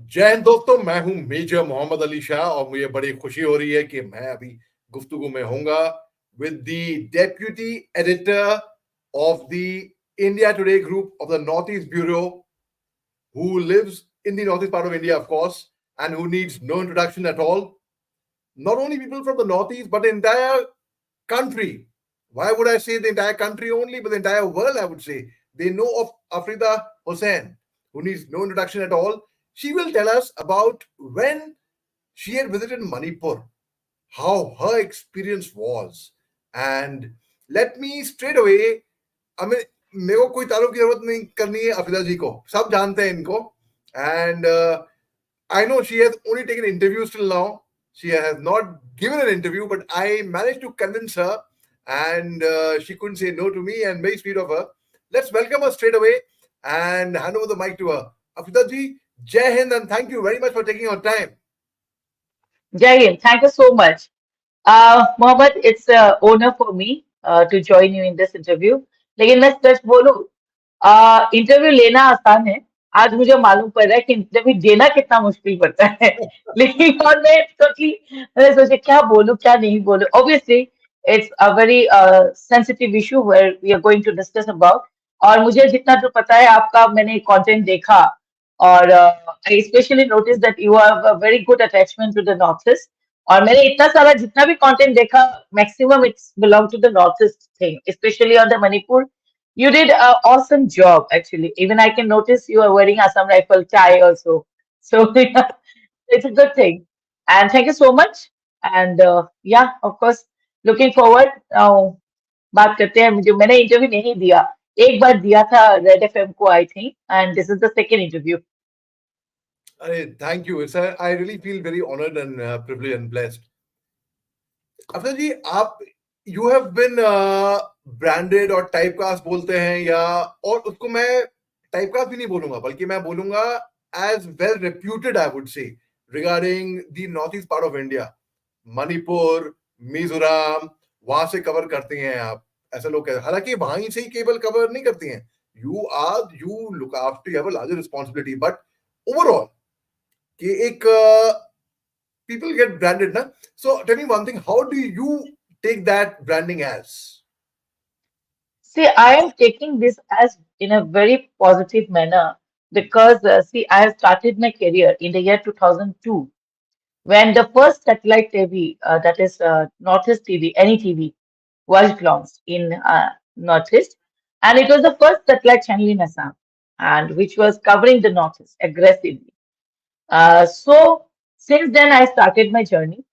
जय हिंद दोस्तों, मैं हूं मेजर मोहम्मद अली शाह और मुझे बड़ी खुशी हो रही है कि मैं अभी गुफ्तगू में होऊंगा with the deputy editor of the India today group of the north east bureau who lives in the northeast part of India, of course, and who needs no introduction at all. Not only people from the northeast, but the entire country. Why would I say the entire country only, but the entire world, I would say. They know of Afrida Hussain, who needs no introduction at all. She will tell us about when she had visited Manipur, how her experience was. And let me straight away, I mean, मेरे को कोई तारुफ की जरूरत नहीं करनी है अफिदा जी को, सब जानते हैं इनको. And I know she has only taken interviews till now. She has not given an interview, but I managed to convince her, and she couldn't say no to me, and very sweet of her. Let's welcome her straight away and hand over the mic to her. Afida ji, Jai Hind, and thank you very much for taking your time. Jai, thank you so much. Mohammed, it's an honor for me to join you in this interview. लेकिन मैं सच बोलूं, interview लेना आसान है. आज मुझे मालूम पड़ रहा है कि इंटरव्यू देना कितना मुश्किल पड़ता है. लेकिन और मैंने सोचा क्या बोलूं क्या नहीं बोलूं. Obviously, it's a very sensitive issue where we are going to discuss about. और मुझे जितना जो पता है आपका मैंने कंटेंट देखा और I especially noticed that you have a very good attachment to the Northeast. और मैंने इतना सारा जितना भी कंटेंट देखा maximum it's belong to the north east thing specially on the Manipur. You did an awesome job, actually. Even I can notice you are wearing Assam rifle tie also. So it's a good thing. And thank you so much. And yeah, of course, looking forward. Now, बात करते हैं. मुझे मैंने interview नहीं दिया. एक बार दिया था रेड एफएम को I think and this is the second interview. Thank you. I really feel very honored and privileged and blessed. Afzal ji, आप यू हैव बिन ब्रांडेड और टाइपकास्ट बोलते हैं, या और उसको मैं टाइपकास्ट भी नहीं बोलूंगा बल्कि मैं बोलूंगा as well reputed, I would say, regarding the north east part of India. Manipur, Mizoram, वहां से कवर करते हैं आप. ऐसे लोग कहते हैं, हालांकि वहां से ही केवल कवर नहीं करती हैं. You look after, you have a larger responsibility, but overall कि एक people get branded, na? So tell me one thing, how do you take that branding as? See, I am taking this as in a very positive manner because, see, I have started my career in the year 2002 when the first satellite TV, that is Northeast TV, any TV, was launched in Northeast. And it was the first satellite channel in Assam, and which was covering the Northeast aggressively. So, since then, I started my journey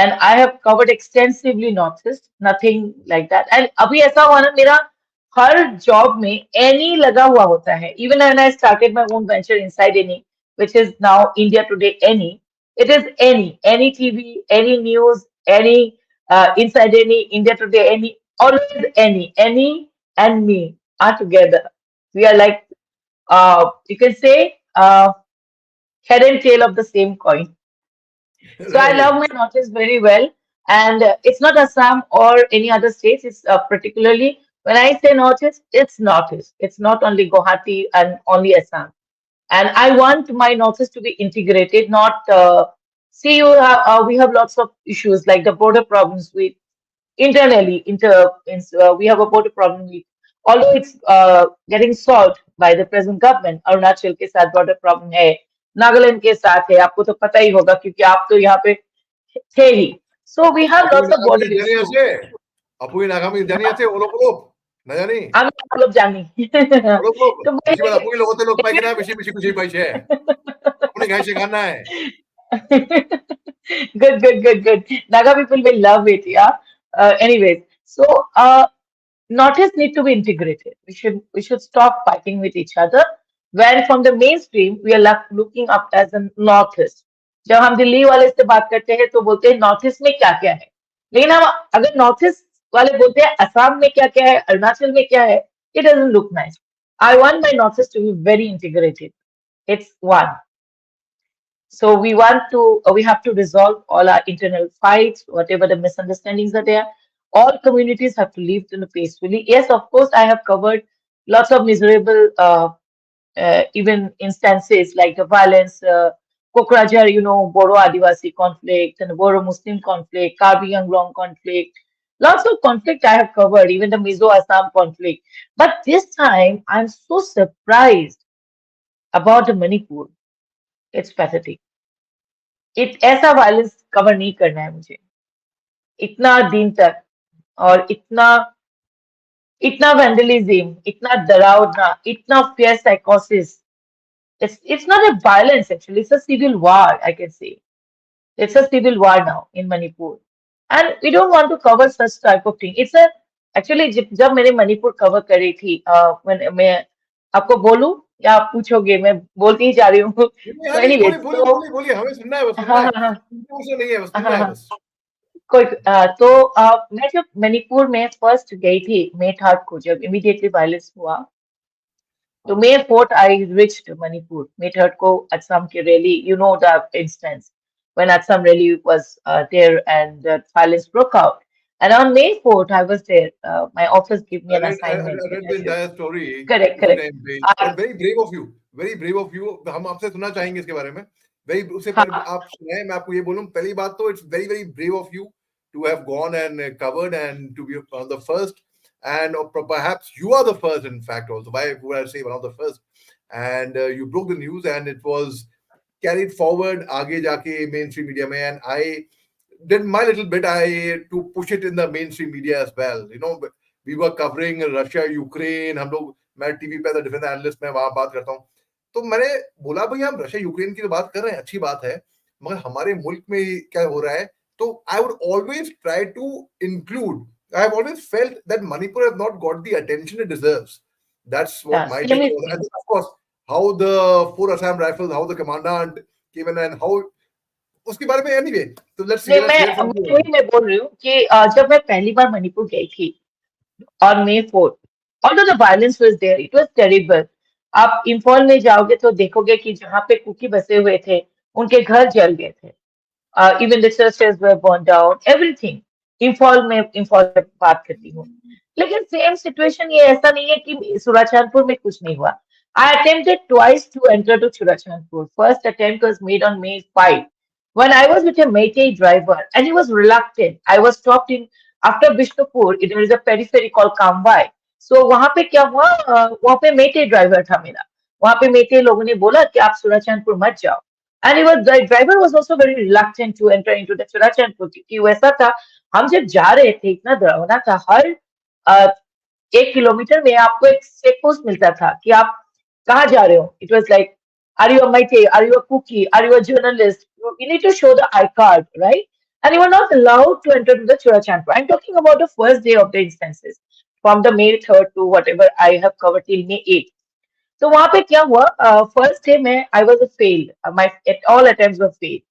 and I have covered extensively Northeast, nothing like that. And अभी ऐसा हुआ ना मेरा हर job में any लगा हुआ होता है. Even when I started my own venture inside any, which is now India Today any, it is any TV, any news, any inside any, India Today any, always any and me are together. We are like, you can say, head and tail of the same coin. So I Right. love my Northeast very well. And it's not Assam or any other states. It's particularly when I say Northeast, it's Northeast. It's not only Guwahati and only Assam. And I want my Northeast to be integrated, not see you have, we have lots of issues like the border problems with internally we have a border problem with although it's getting solved by the present government. Arunachal के साथ border problem है, नागालैंड के साथ है, आपको तो पता ही होगा क्योंकि आप तो यहाँ पे थे ही. So we have Apoy lots of nagami border jani issues. ase. Apoy nagami jani ase. Olop olop. Na jani. আমি অলপ জানি. Olop olop. তো Bishi bala apoy logote log pai kena bishi bishi kuchi pai che. Apne ghai se khana hai. good. Naga people will love it, yeah. Anyways, so Northeast need to be integrated. We should stop fighting with each other. When from the mainstream we are looking up as a Northeast. जब हम दिल्ली वाले से बात करते हैं तो बोलते हैं नॉर्थ ईस्ट में क्या क्या है. लेकिन हम अगर नॉर्थ ईस्ट वाले बोलते हैं असम में क्या क्या है, अरुणाचल में क्या है, it doesn't look nice. I want my North East to be very integrated. It's one. So we have to resolve all our internal fights, whatever the misunderstandings are there. All communities have to live peacefully. Yes, of course, I have covered lots of miserable even instances like the violence. Kokrajhar, Boro Adivasi conflict and Boro Muslim conflict, Karbi Anglong conflict. Lots of conflict I have covered, even the Mizo Assam conflict. But this time, I'm so surprised about the Manipur. It's pathetic. ऐसा violence cover नहीं करना है मुझे इतना दिन तक और इतना इतना वैंडलिज्म इतना डरावना इतना fear साइकोसिस it's not a violence actually it's a civil war I can say it's a civil war now in Manipur and we don't want to cover such type of thing it's a actually जब मैंने Manipur cover करी थी मैं आपको बोलूं या आप पूछोगे मैं बोलती ही जा रही हूँ नहीं, so हाँ नहीं, anyway बोलिए बोलिए तो बोलिए बोलिए, हमें सुनना है, बस सुनना हाँ है, हाँ हाँ कुछ नहीं है, बस सुनना हाँ है हाँ बस। कोई तो मैं जब मणिपुर में फर्स्ट गई थी मे थर्ड को जब इमीडिएटली वायलेंस हुआ तो हाँ, May 4th, I reached Manipur. May 3rd ko Assam ki rally, you know the instance when Assam rally was there and the violence broke out. And on May 4th, I was there. My office gave me I an read, assignment I that read I the should. entire story Correct, उसी correct. Time पे, I, and very brave of you, very brave of you. हम आपसे सुनना चाहेंगे इसके बारे में। Very, उससे पहले हाँ, आप सुनाए, मैं आपको ये बोलूँ, पहली बात तो it's very very brave of you to have gone and covered and to be the first, and perhaps you are the first in fact also. Why would I say one of the first? And you broke the news and it was carried forward आगे जाके mainstream media में, and I did my little bit I to push it in the mainstream media as well. We were covering Russia, Ukraine. हम लोग, मैं TV पे defence analyst में वहां बात करता हूँ, तो मैंने बोला भाई हम रशिया यूक्रेन की तो बात कर रहे हैं, अच्छी बात है, मगर हमारे मुल्क में क्या हो रहा है? तो I would always try to include, I have always felt that Manipur has not got the attention it deserves. That's what yeah, my same take is was. same. And of course, how the four Assam rifles, how the commandant came in, and how उसके बारे में anyway. So नहीं let's hear from you. वही मैं बोल रही हूँ कि जब मैं पहली बार मणिपुर गई थी on May 4th. Although the violence was there, it was terrible. आप इंफॉल में जाओगे तो देखोगे कि जहाँ पे कुकी बसे हुए थे उनके घर जल गए थे even the churches were burned down, everything. Imphal में बात करती हूँ लेकिन सेम सिचुएशन ये ऐसा नहीं है कि सुराचानपुर में कुछ नहीं हुआ I attempted twice to enter to Churachandpur. First attempt was made on May 5 when I was with a Meitei driver and he was reluctant. I was stopped in after Bishnupur. There is a periphery called Kambai. So वहां पे क्या हुआ वहां पे मेटे driver था मेरा वहां पे मेटे लोगों ने बोला कि आप सुराचानपुर मत जाओ and the driver was also very reluctant to enter into the Churachandpur क्योंकि वैसा था हम जब जा रहे थे इतना डरावना था हर 1 किलोमीटर में आपको एक चेक पोस्ट मिलता था कि आप कहाँ जा रहे हो it was like are you a Meitei are you a Kuki are you a journalist you need to show the I-card, right? And you were not allowed to enter to the Churachandpur. I'm talking about the first day of the instances, from the May 3rd to whatever I have covered till May 8th. तो वहां पे क्या हुआ first day में I was failed my all attempts were failed.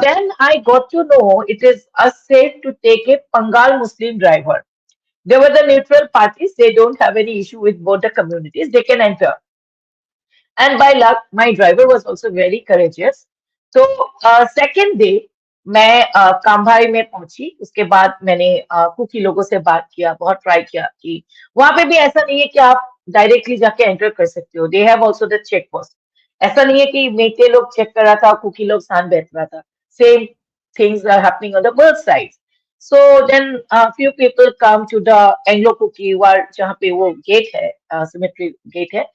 Then I got to know it is safe to take a Pangal Muslim driver. They were the neutral parties. They don't have any issue with both the communities. They can enter. And by luck, my driver was also very courageous. तो second day मैं काम्भाई में पहुंची उसके बाद मैंने cookie लोगों से बात किया बहुत ट्राई किया कि वहां पे भी ऐसा नहीं है कि आप डायरेक्टली जाके एंटर कर सकते हो they have also the check post ऐसा नहीं है कि मेटे लोग चेक कर रहा था कुकी लोग सान बैठ रहा था same things are happening on the both sides so then few people come to the Anglo Kuki war जहाँ पे वो गेट है सिमेट्री गेट है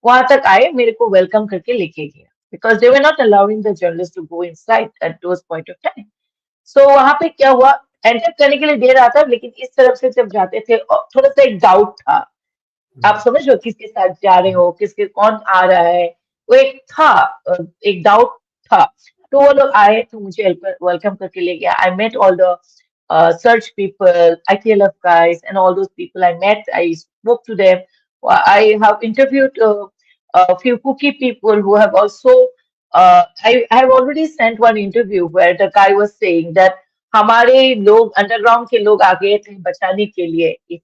वहां तक आए मेरे को वेलकम करके लेके गया because they were not allowing the journalist to go inside at those point of time so वहां पे क्या हुआ एंटर करने के लिए दे रहा था लेकिन इस तरफ से जब जाते थे थोड़ा सा एक डाउट था आप समझ रहे हो किसके साथ जा रहे हो किसके कौन आ रहा है वो एक था एक डाउट था तो वो लोग आए तो मुझे वेलकम करके ले गया I met all the search people, ITLF guys, and all those people I met. I spoke to them. I have interviewed a few cookie people who have also. I have already sent one interview where the guy was saying that हमारे लोग underground के लोग आ गए थे बचाने के लिए. If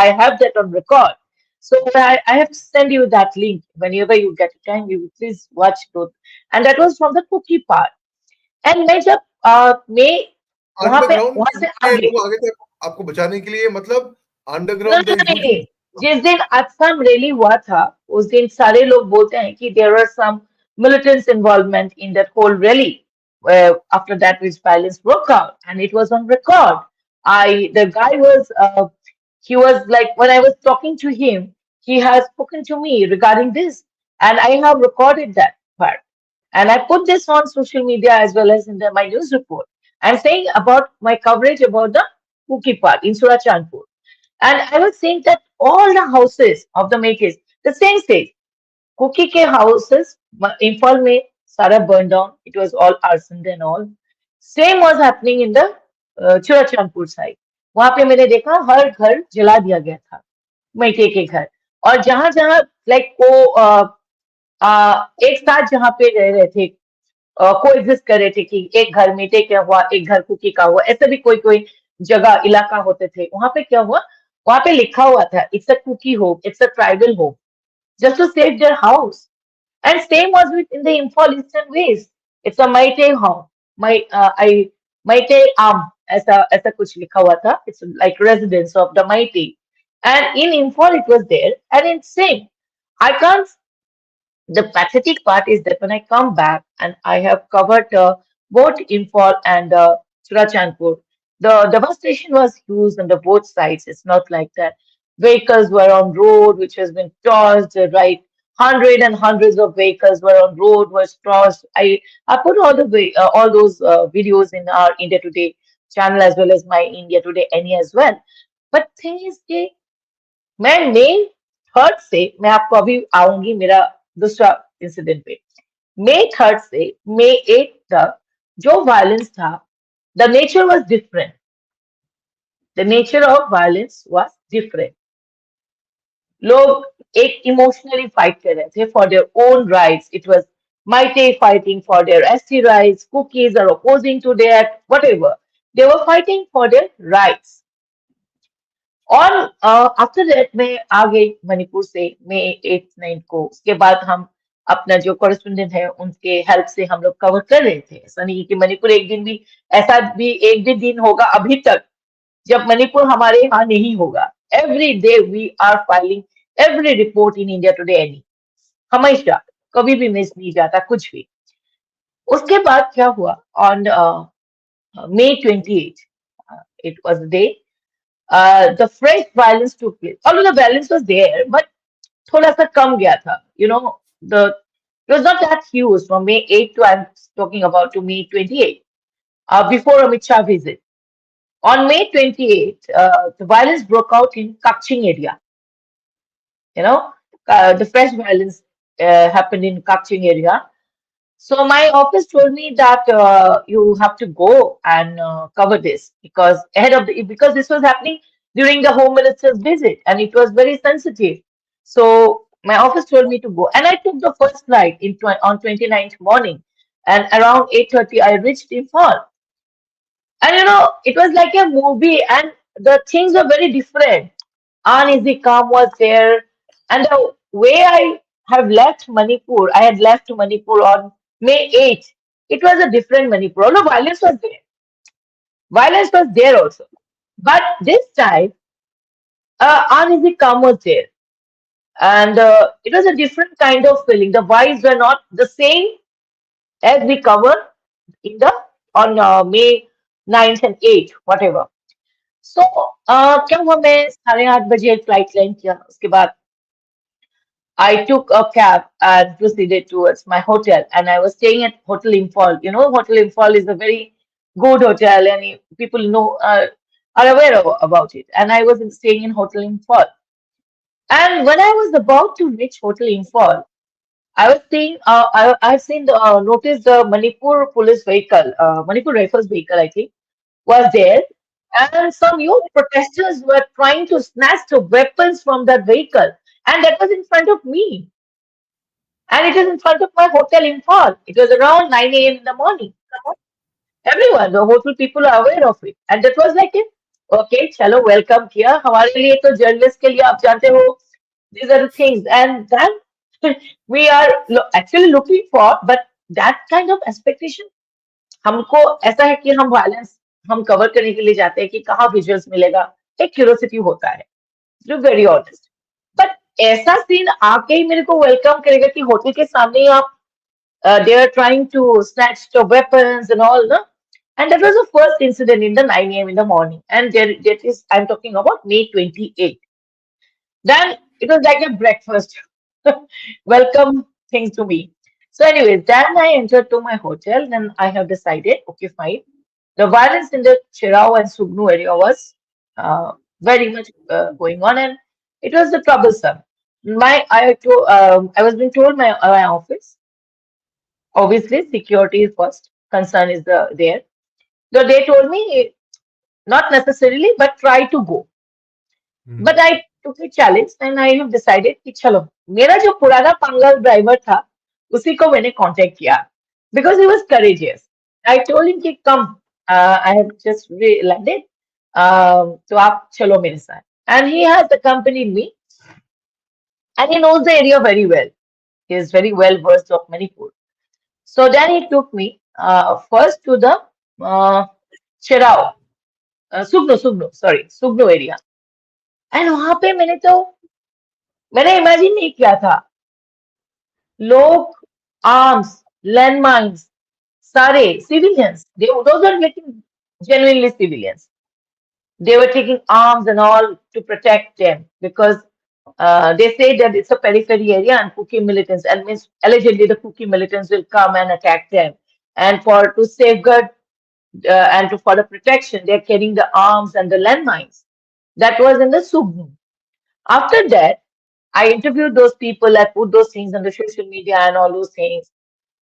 I have that on record. So I have to send you that link whenever you get time. You please watch both. And that was from the cookie part. And मैं जब मैं अंडरग्राउंड वहां से के आगे लोग आगे थे आपको बचाने के लिए, मतलब अंडरग्राउंड द नहीं, यूथ। जिस दिन असम रैली हुआ था उस दिन सारे लोग बोलते हैं कि there are some militants' involvement in that whole rally. Where after that, which violence broke out, and it was on record. The guy was, he was like, when I was talking to him, he has spoken to me regarding this, and I have recorded that part. And I put this on social media as well as in my news report. I'm saying about my coverage about the Cookie Park in Surachandpur. And I was saying that all the houses of the makers, the same stage, Cookie के houses, Imphal में सारा burned down. It was all arson and all. Same was happening in the Churachandpur side. वहां पे मैंने देखा हर घर जला दिया गया था, मैके के घर। और जहां जहां लाइक वो एक साथ जहां पे रह रहे थे, को एग्जिस्ट कर रहे थे कि एक घर मीटे क्या हुआ, एक घर कुकी का हुआ, ऐसे भी कोई कोई जगह इलाका होते थे। वहां पे क्या हुआ, वहां पे लिखा हुआ था it's a Kuki home, it's a tribal home, just to save their house. And same was with in the Imphal Eastern Ways. It's a Maite home. Maite ऐसा कुछ लिखा हुआ था. It's like residence of the Maite. And in Imphal it was there. And in same, I can't, the pathetic part is that when I come back and I have covered both Imphal and Churachandpur, the devastation was huge on the both sides. It's not like that. Vehicles were on road, which has been tossed, right? Hundred and hundreds of vehicles were on road, was tossed. I put all those videos in our India Today channel as well as my India Today any as well. But thing is, मैं मई 3rd से, मैं आपको अभी आऊंगी मेरा दूसरा incident पे। मई 3rd से मई 8 तक जो वायलेंस था, the nature was different, the nature of violence was different. लोग एक इमोशनली फाइट कर रहे थे for their own rights. It was Maite fighting for their ST rights, cookies are opposing to that, whatever. They were fighting for their rights. और after that मैं आ गई मणिपुर से मई 8 9 को। उसके बाद हम अपना जो कॉरेस्पोंडेंट है उनके हेल्प से हम लोग कवर कर रहे थे। ऐसा नहीं कि मणिपुर एक दिन भी, ऐसा भी एक भी दिन होगा अभी तक जब मणिपुर हमारे यहाँ नहीं होगा। Every day we are filing every report in India Today NE, हमेशा, कभी भी मिस नहीं जाता कुछ भी। उसके बाद क्या हुआ, on May 28, it was the day the fresh violence took place. Although the violence was there, but thoda sa kam gaya tha. The it was not that huge from May 8 to, I'm talking about, to May 28, before Amit Shah visit. On May 28, the violence broke out in Kakching area. The fresh violence happened in Kakching area. So my office told me that you have to go and cover this because because this was happening during the Home Minister's visit and it was very sensitive. So my office told me to go, and I took the first flight on 29th morning, and around 8:30 I reached Imphal. And it was like a movie, and the things were very different. Uneasy calm was there, and the way I have left Manipur, I had left Manipur on May 8th. It was a different Manipur. Although violence was there also, but this time, uneasy calm was there, and it was a different kind of feeling. The vibes were not the same as we covered in the on May 9th and 8th, whatever. So क्या हुआ, मैं 8:30 flight land किया। उसके बाद I took a cab and proceeded towards my hotel, and I was staying at Hotel Imphal. Hotel Imphal is a very good hotel, and people are aware about it. And I was staying in Hotel Imphal. And when I was about to reach Hotel Imphal, I was seeing, I've seen noticed the Manipur police vehicle, Manipur Rifles vehicle, I think, was there, and some youth protesters were trying to snatch the weapons from that vehicle, and that was in front of me, and it is in front of my hotel in Fall. It was around 9 a.m. in the morning. Everyone, the hotel people are aware of it, and that was like, okay, chalo, welcome किया हमारे लिए तो journalist के लिए आप जानते हो, these are the things, and then we are actually looking for, but that kind of expectation, हमको ऐसा है कि हम वायलेंस हम कवर करने के लिए जाते हैं कि कहाँ विजुअल्स मिलेगा, एक क्यूरियोसिटी होता है, टू वेरी ऑनेस्ट। बट ऐसा सीन आके ही मेरे को वेलकम करेगा कि होटल के सामने ही आप They are trying to snatch the weapons and all, no? And that was the first incident in the 9 a.m. in the morning. And that is, I'm talking about May 28th. Then it was like a breakfast. Welcome things to me. So, anyways, then I entered to my hotel. Then I have decided, okay, fine. The violence in the Chirao and Sugnu area was very much going on, and it was the troublesome. I was being told my office. Obviously, security is first. Concern is there. So they told me not necessarily, but try to go. But Hmm. I took a challenge and I have decided कि चलो मेरा जो पुराना पंगल driver था उसी को मैंने contact किया because he was courageous. I told him कि come, I have just landed, तो आप चलो मेरे साथ. And he has accompanied me and he knows the area very well. He is very well versed of Manipur. So then he took me first to the uh, Chirao, Sugno area. And वहां पे मैंने imagine नहीं किया था लोग arms landmines सारे civilians those are getting genuinely civilians they were taking arms and all to protect them because they say that it's a periphery area and Kuki militants and means allegedly the Kuki militants will come and attack them and for to safeguard for the protection they're carrying the arms and the landmines that was in the Sugnu. After that, I interviewed those people, I put those things on the social media and all those things.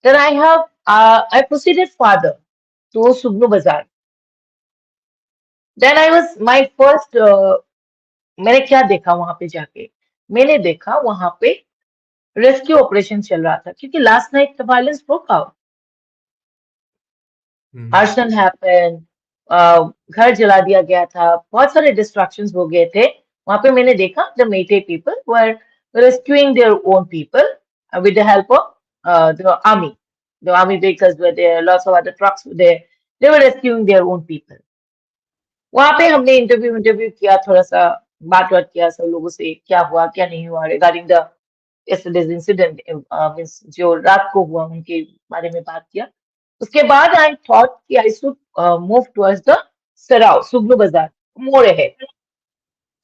Then I proceeded further to Sugnu Bazaar. Then I was my first, मैंने क्या देखा वहां पे जाके मैंने देखा वहां पे रेस्क्यू ऑपरेशन चल रहा था क्योंकि last night the violence broke out Hmm. Arson happen घर जला दिया गया था बहुत सारे डिस्ट्रक्शंस हो गए थे वहां पे मैंने देखा the Meitei people were rescuing their own people with the help of the army vehicles were there lots of other trucks were there they were rescuing their own people वहां पे हमने इंटरव्यू इंटरव्यू किया थोड़ा सा बात बात किया सब लोगों से क्या हुआ क्या नहीं हुआ regarding the yesterday's incident means जो रात को हुआ उनके बारे में बात किया उसके बाद आई थॉट कि I should move towards the Saraw Sugnu bazaar more ahead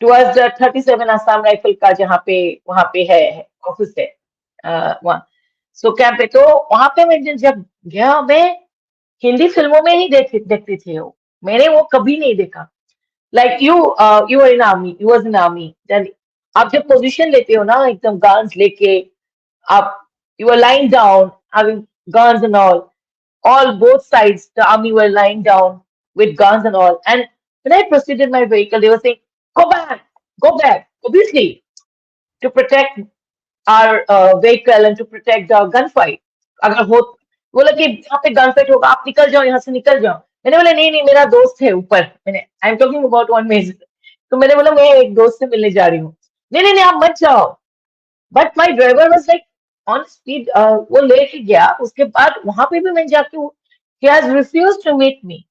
towards the 37 Assam rifle का जहाँ पे वहां पे है ऑफिस है वहाँ सो कैंप पे तो वहां पे मैं जब गया मैं हिंदी फिल्मों में ही देखती थी वो मैंने वो कभी नहीं देखा like you are in army you was in army then आप जब पोजीशन लेते हो ना एकदम गन्स लेके आप you are lying down having guns and all both sides the army were lying down with guns and all and when I proceeded my vehicle they were saying go back obviously to protect our vehicle and to protect the gunfight अगर हो बोला कि यहाँ पे gun fight होगा आप निकल जाओ यहाँ से निकल जाओ मैंने बोला नहीं नहीं मेरा दोस्त है ऊपर मैंने I am talking about one major तो मैंने बोला मैं एक दोस्त से मिलने जा रही हूँ नहीं नहीं नहीं आप मत जाओ but my driver was like on speed वो लेके गया उसके बाद वहां पे भी मैं जाके he has refused to meet me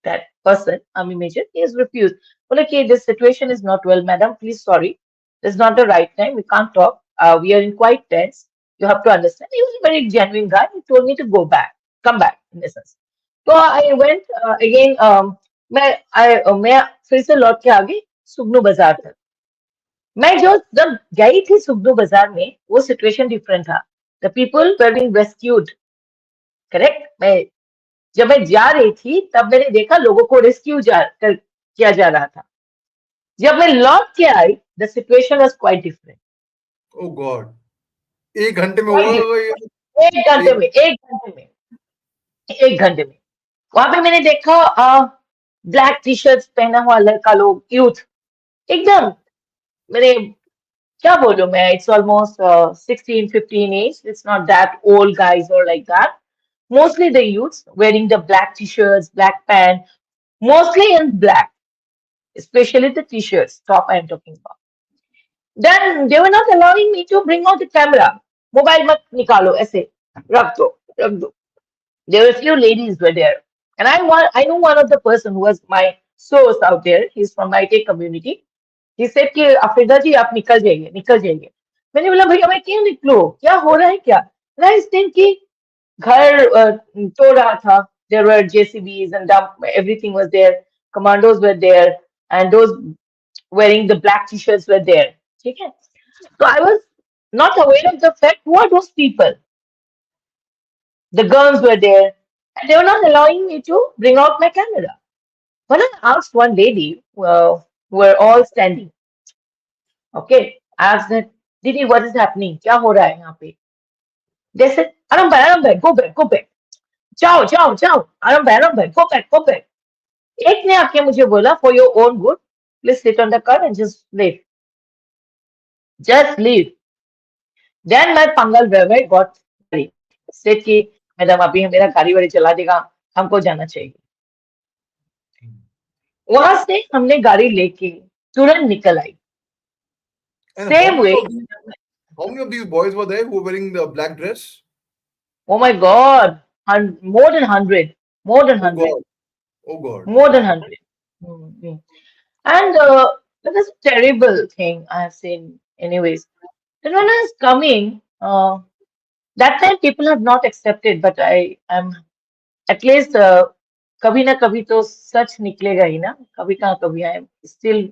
that person, Army Major, he has refused. Well, okay, this situation is not well, madam. Please, sorry. This is not the right time. We can't talk. We are in quite tense. You have to understand. He was a very genuine guy. He told me to go back, come back, in essence. So I went again. मैं फिर से लौट के आ गई सुगनू बाजार तक मैं जो जब गई थी सुगनू बाजार में वो सिचुएशन डिफरेंट था the people were being rescued correct मैं जब मैं जा रही थी तब मैंने देखा लोगों को किया जा रहा था जब मैं लौट के आई the situation was quite different oh God 1 घंटे में क्वाइट हुआ होगा ये डिफरेंट एक एक घंटे में वहां पे मैंने देखा ब्लैक टी शर्ट पहना हुआ लड़का लोग यूथ एकदम मैंने क्या बोलूं मैं it's almost 16-15 age it's not that old guys और like that mostly the youths wearing the black t-shirts black pants mostly in black especially the t-shirts top I am talking about then they were not allowing me to bring out the camera mobile mat nikalo aise rakh do there were a few ladies were there and I know one of the person who was my source out there he's from my tech community he said कि अफरीदा जी आप निकल जाइए मैंने बोला भैया मैं क्यों निकलूं क्या हो रहा है क्या and I was thinking घर तोड़ रहा था. There were JCBs and dump, everything was there. Commandos were there, and those wearing the black t-shirts were there. ठीक है? So I was not aware of the fact who are those people. The guns were there, and they were not allowing me to bring out my camera. When I asked one lady, who were all standing, okay, I asked her, Didi, what is happening? क्या हो रहा है यहाँ पे? They said, Aram bhai, go back. जाओ जाओ जाओ. Aram bhai, go back. एक ने आके मुझे बोला, for your own good, please sit on the car and just leave. Just leave. Then my पंगल driver got worried. Said कि मैडम अभी मेरा गाड़ी वाड़ी चला देगा, हमको जाना चाहिए. वहां से हमने गाड़ी लेके तुरंत निकल आई. And Same way. how many of these boys were there who were wearing the black dress? Oh my God, more than 100, more than Oh 100, God. Oh God. more than 100. Mm. And that is a terrible thing I have seen. Anyways, then when I was coming, that time people have not accepted, but I am at least कभी ना कभी तो सच निकलेगा ही ना. कभी कहाँ कभी I still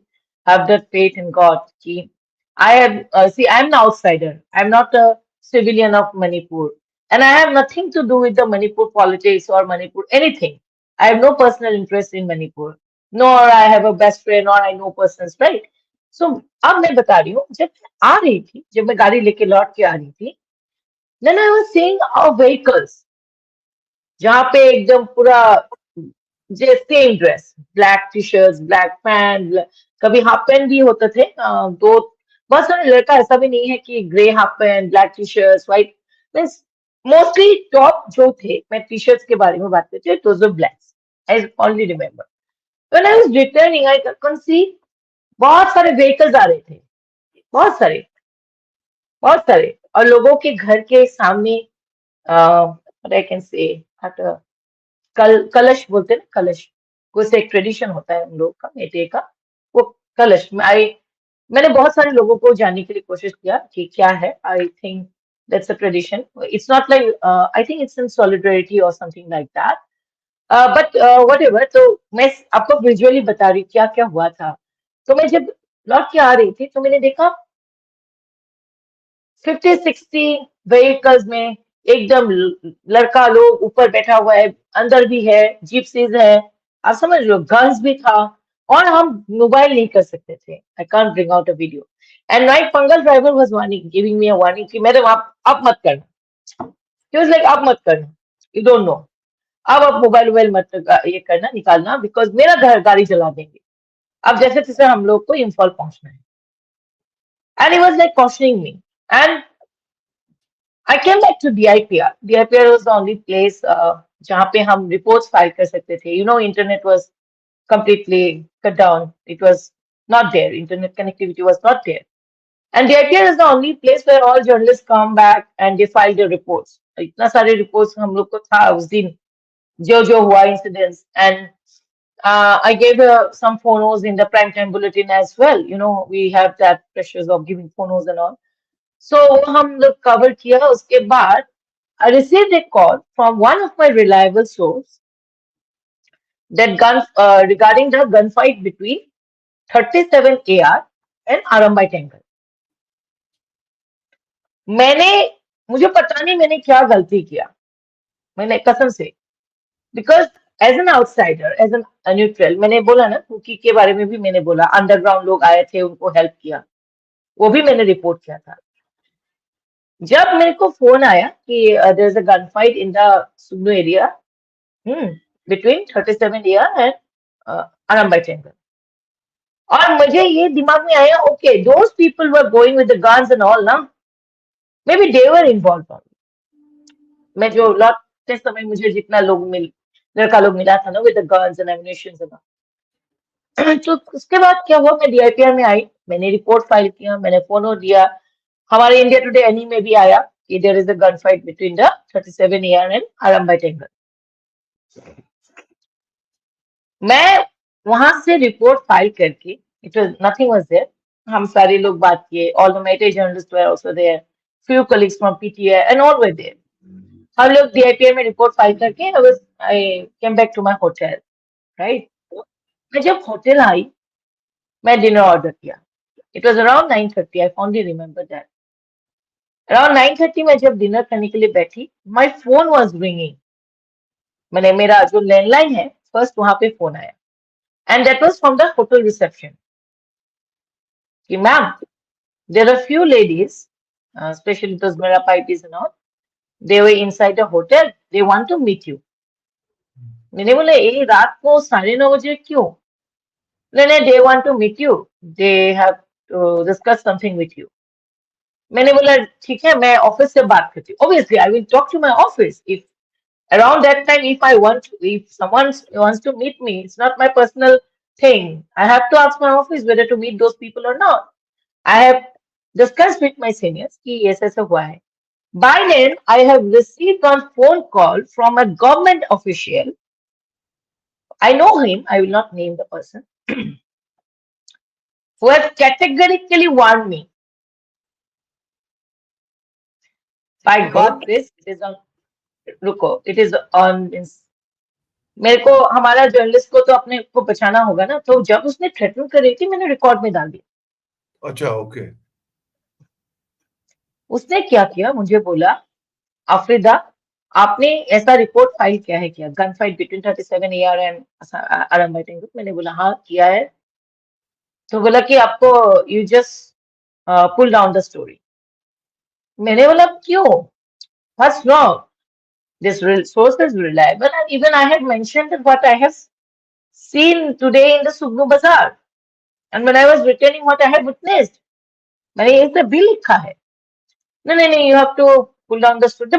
have that faith in God कि I am see I am an outsider. I am not a civilian of Manipur, and I have nothing to do with the Manipur politics or Manipur anything. I have no personal interest in Manipur, nor I have a best friend, or I know persons, right? So अब मैं बता रही हूँ जब आ रही थी, जब मैं गाड़ी लेके लौट के आ रही थी, then I was seeing our vehicles जहाँ पे एकदम पूरा same dress, black T shirt, black pant, कभी हाफ पैंट भी होते थे. दो बहुत सारे लड़का ऐसा भी नहीं है कि grey half pant, black T shirt, white. Means mostly top जो थे, मैं टी शर्ट्स के बारे में बात करती हूँ, those were black. I only remember when I was returning I can see बहुत सारे व्हीकल्स आ रहे थे, बहुत सारे, बहुत सारे. और लोगों के घर के सामने आई कैन से कलश बोलते हैं ना, कलश. वो से एक ट्रेडिशन होता है हम लोग का, मेटे का. वो कलश में आई, मैंने बहुत सारे लोगों को जानने के लिए कोशिश किया कि क्या है. I think that's a tradition. It's not like, I think it's in solidarity और something like that. But whatever. तो मैं आपको विजुअली बता रही हूँ क्या क्या हुआ था. तो मैं जब लौट के आ रही थी तो मैंने देखा 50-60 व्हीकल्स में एकदम लड़का लोग ऊपर बैठा हुआ है, अंदर भी है, जिप्सीज है, आप समझ लो, गन्स भी था. और हम मोबाइल नहीं कर सकते थे. I can't bring out a video. And my Pangal driver was warning, giving me a warning कि मैडम आप मत करना. ही वाज लाइक आप मत करना, यू डोंट नो. अब आप मोबाइल वोबाइल मत ये करना, निकालना, बिकॉज मेरा घर गाड़ी चला देंगे. अब जैसे तैसे हम लोग को इम्फॉल पहुंचना है. And he was like questioning me. And I came back to DIPR. DIPR was the only place जहाँ पे हम reports file कर सकते थे. You know, internet was completely cut down. It was not there. Internet connectivity was not there. And DIPR is the only place where all journalists come back and they file their reports. इतना सारे reports हम लोग को था उस दिन, जो हुआ incidents. And I gave some photos in the prime time bulletin as well. You know, we have that pressures of giving photos and all. So हम लोग cover किया. उसके बाद I received a call from one of my reliable source that regarding the gunfight between 37 AR and Arambai Tangle. मैंने मुझे पता नहीं मैंने क्या गलती किया, मैंने कसम से, because as an outsider, as an neutral, मैंने बोला ना कुकी के बारे में भी मैंने बोला, अंडरग्राउंड लोग आए थे, उनको हेल्प किया, वो भी मैंने रिपोर्ट किया था. जब मेरे को फोन आया कि there is a gun fight in the Sugnu area between 37 year and Arambai Tenggol, और मुझे ये दिमाग में आया, okay those people were going with the guns and all ना, may be they were involve. मैं जो लौटते समय मुझे जितना लड़का लोग मिला था ना with the guns and ammunitions and तो उसके बाद क्या हुआ, मैं डीआईपीआर में आई, मैंने रिपोर्ट फाइल किया, मैंने फोनो दिया. हमारे इंडिया टुडे एनी में भी आया कि there is a gun fight between the 37 year and Arambai Tenggol. मैं वहां से रिपोर्ट फाइल करके, it was nothing was there. हम सारे लोग बात किए, all the Meitei journalist were also there, few colleagues from PTA and all were there. हम लोग DIPM में रिपोर्ट फाइल करके I came back to my hotel, right. मैं जब होटल आई, मैं डिनर ऑर्डर किया। It was around 9:30, I fondly remember that. Around 9:30 में जब डिनर करने के लिए बैठी, माई फोन वॉज रिंगिंग। मैंने मेरा जो लैंडलाइन है, फर्स्ट वहां पे फोन आया, and that was from the hotel reception कि ma'am, there are few ladies, specially those Meira parties and all, they were inside the hotel, they want to meet you. मैंने बोला ये रात को 9:30 क्यों? नहीं नहीं, they want to meet you, they have to discuss something with you. मैंने बोला ठीक है, मैं ऑफिस से बात करती हूँ। Obviously I will talk to my office if around that time, if someone wants to meet me, it's not my personal thing. I have to ask my office whether to meet those people or not. I have discussed with my seniors कि ऐसा ऐसा हुआ है. By then, I have received one phone call from a government official. I know him, I will not name the person, who has categorically warned me. By God About grace, it is on, रुको, it is on, मेरे को हमारा journalist को तो अपने को बचाना होगा ना, तो जब उसने थ्रेटन कर रही थी, मैंने रिकॉर्ड में डाल दिया। अच्छा, ओके। उसने क्या किया, मुझे बोला अफरीदा, आपने ऐसा रिपोर्ट फाइल किया है क्या, gun fight between 37 AR and RM group? मैंने बोला हाँ किया है। तो बोला कि आपको you just pull down the story. मैंने बोला क्यों, what's wrong, this source is reliable and even I had mentioned what I have seen today in the Sugnu bazaar and when I was retelling what I had witnessed, मैंने ये सब भी लिखा है। नहीं नहीं नहीं, you have to pull down the story.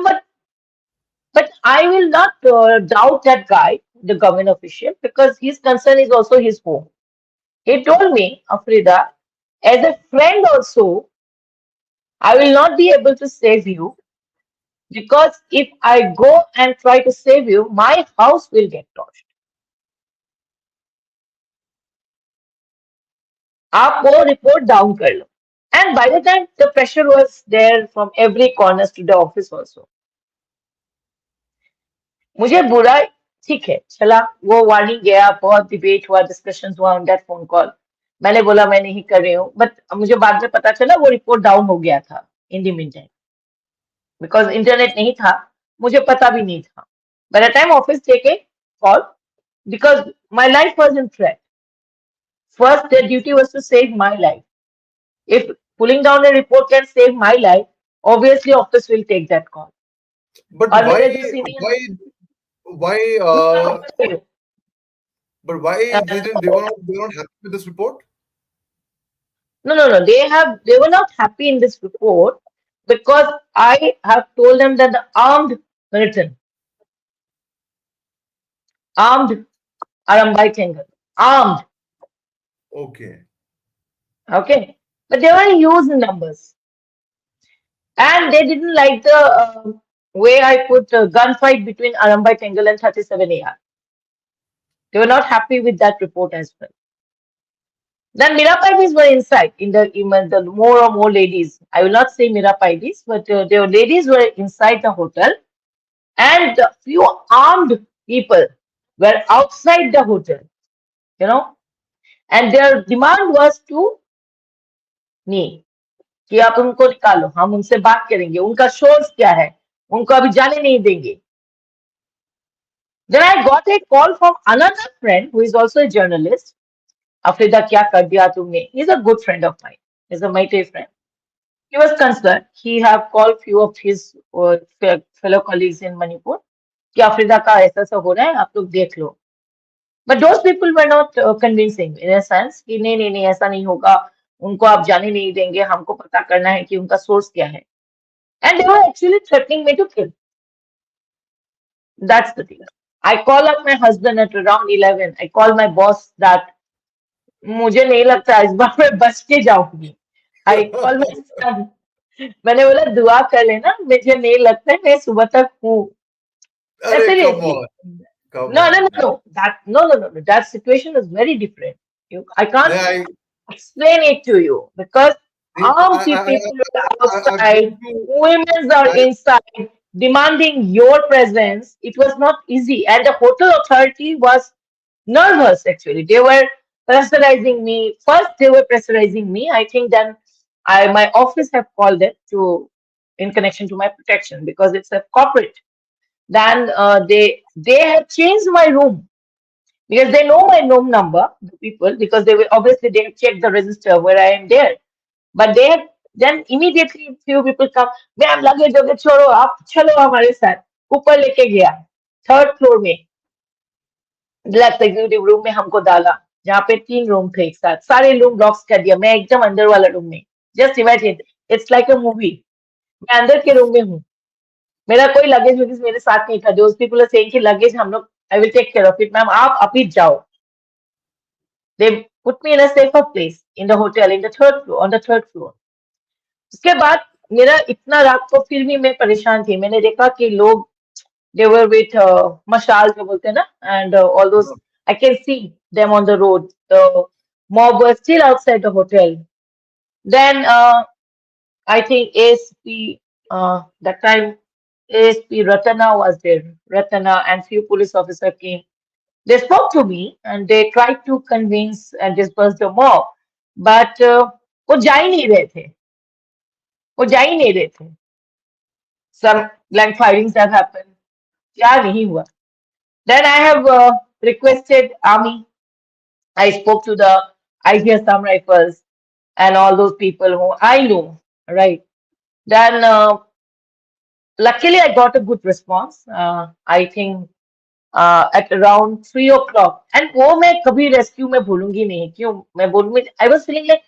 But I will not doubt that guy, the government official, because his concern is also his home. He told me, Afrida, as a friend also, I will not be able to save you because if I go and try to save you, my house will get torched. आप वो report down कर लो. And by the time the pressure was there from every corners to the office also. मुझे बुरा, ठीक है चला, वो warning गया, बहुत डिबेट हुआ, डिस्कशन हुआ ऑन दैट फोन कॉल। मैंने बोला मैं नहीं कर रही हूँ, बट मुझे बाद में पता चला वो रिपोर्ट डाउन हो गया था in the meantime, because internet नहीं था, मुझे पता भी नहीं था। By the time office take call, because my life was in threat. First, their duty was to save my life. If pulling down a report can save my life, obviously office will take that call. But और why, मेरे जो senior, why, but why they were not happy with this report? no, they were not happy in this report because I have told them that the armed militant, armed Arambai Tengal, armed, Okay. okay, but they were in huge numbers, and they didn't like the way I put gunfight between Arambai Tengal and 37 AR. They were not happy with that report as well. Then Mirapaides were inside in the more or more ladies. I will not say Mirapaides, but there were ladies were inside the hotel, and a few armed people were outside the hotel, you know, and their demand was to me कि आप उनको निकालो, हम उनसे बात करेंगे, उनका source क्या है, उनको अभी जाने नहीं देंगे. Then I got a call from another friend who is also a journalist. Afrida, क्या कर दिया तुमने? He's a good friend of mine. He's a Maite friend. He was concerned. He have called few of his fellow colleagues in Manipur कि अफ्रीदा का ऐसा ऐसा हो रहा है, आप लोग देख लो. But those people were not convincing in a sense कि नहीं नहीं नहीं ऐसा नहीं होगा, उनको आप जाने नहीं देंगे, हमको पता करना है कि उनका सोर्स क्या है. And they were actually threatening me to kill. That's the thing. I call up my husband at around 11. I call my boss that मुझे नहीं लगता इस बार मैं बच के जाऊंगी. I call my son. मैंने बोला दुआ कर लेना, मुझे नहीं लगता है मैं सुबह तक हूँ. Arey, come Seriously. on, come No, no, on, no, man. no. No. That situation is very different. I can't I, explain it to you because I, armed I, people are I've been outside, to, women are I, inside. demanding your presence, it was not easy. And the hotel authority was nervous actually. They were pressurizing me. First, they were pressurizing me. I think then my office have called them to in connection to my protection because it's a corporate. Then they have changed my room because they know my room number, the people, because they will obviously they have checked the register where I am there. But they have then immediately few people come, ma'am luggage वगैरह छोड़ो आप चलो हमारे साथ ऊपर लेके गया third floor में डिलक्स एग्जीक्यूटिव रूम में हमको डाला जहाँ पे 3 रूम थे एक साथ सारे रूम लॉक्स कर दिया मैं एकदम अंदर वाला रूम में just imagine it's like a movie मैं अंदर के रूम में हूँ मेरा कोई लगेज वगेज मेरे साथ नहीं था दोज पीपल आर सेइंग कि लगेज हम लोग I will take care of it ma'am आप अभी जाओ they put me in a safer place in the hotel in the third floor on the third floor उसके बाद मेरा इतना रात को फिर भी मैं परेशान थी मैंने देखा कि लोग they were with mashal जो बोलते हैं ना and all those I can see them on the road the mob was still outside the hotel then I think ASP that time ASP Ratana was there Ratana and few police officers came they spoke to me and they tried to convince and disperse the mob but वो जा ही नहीं रहे थे वो जा ही नहीं रहे थे some blank firings that happened क्या नहीं हुआ then I have requested army. I spoke to the IG Assam Rifles and all those people who I know, right? Then luckily I got a good response. I think at around 3 o'clock. And वो मैं कभी rescue में भूलूंगी नहीं क्यों मैं बोलूंगी I was feeling like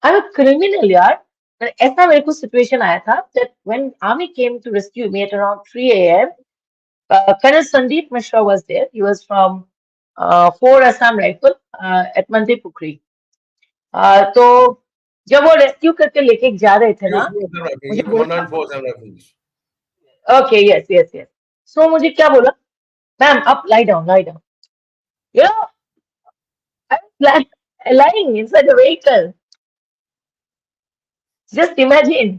I'm a criminal यार ऐसा मेरे को situation आया था that when army came to rescue me at around 3 a.m. Colonel Sandeep Mishra was there. He was from 4 Assam Rifle at Manipur. तो जब वो रेस्क्यू करके लेके जा रहे थे ना मुझे बोला commandant for Assam Rifles. Okay yes yes yes so मुझे क्या बोला ma'am up lie down you know I lying inside the vehicle just imagine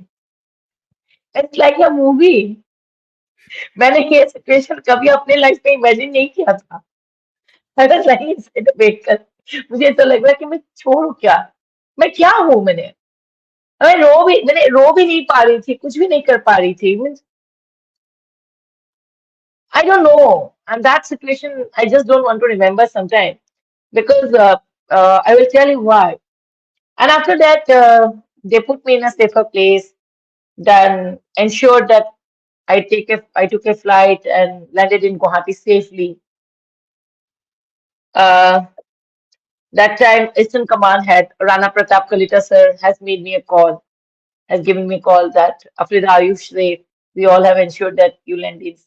it's like a movie मैंने ये सिचुएशन कभी अपने लाइफ में इमेजिन नहीं किया था I was lying inside the vehicle मुझे तो लग रहा है कि मैं छोड़ू क्या मैं क्या हूँ मैंने रो भी नहीं पा रही थी कुछ भी नहीं कर पा रही थी means I don't know. And that situation, I just don't want to remember sometime because I will tell you why. And after that, they put me in a safer place, then ensured that I took a flight and landed in Guwahati safely. Uh, that time, Eastern Command had Rana Pratap Kalita sir has made me a call, has given me a call that Afrida, are you safe? We all have ensured that you land in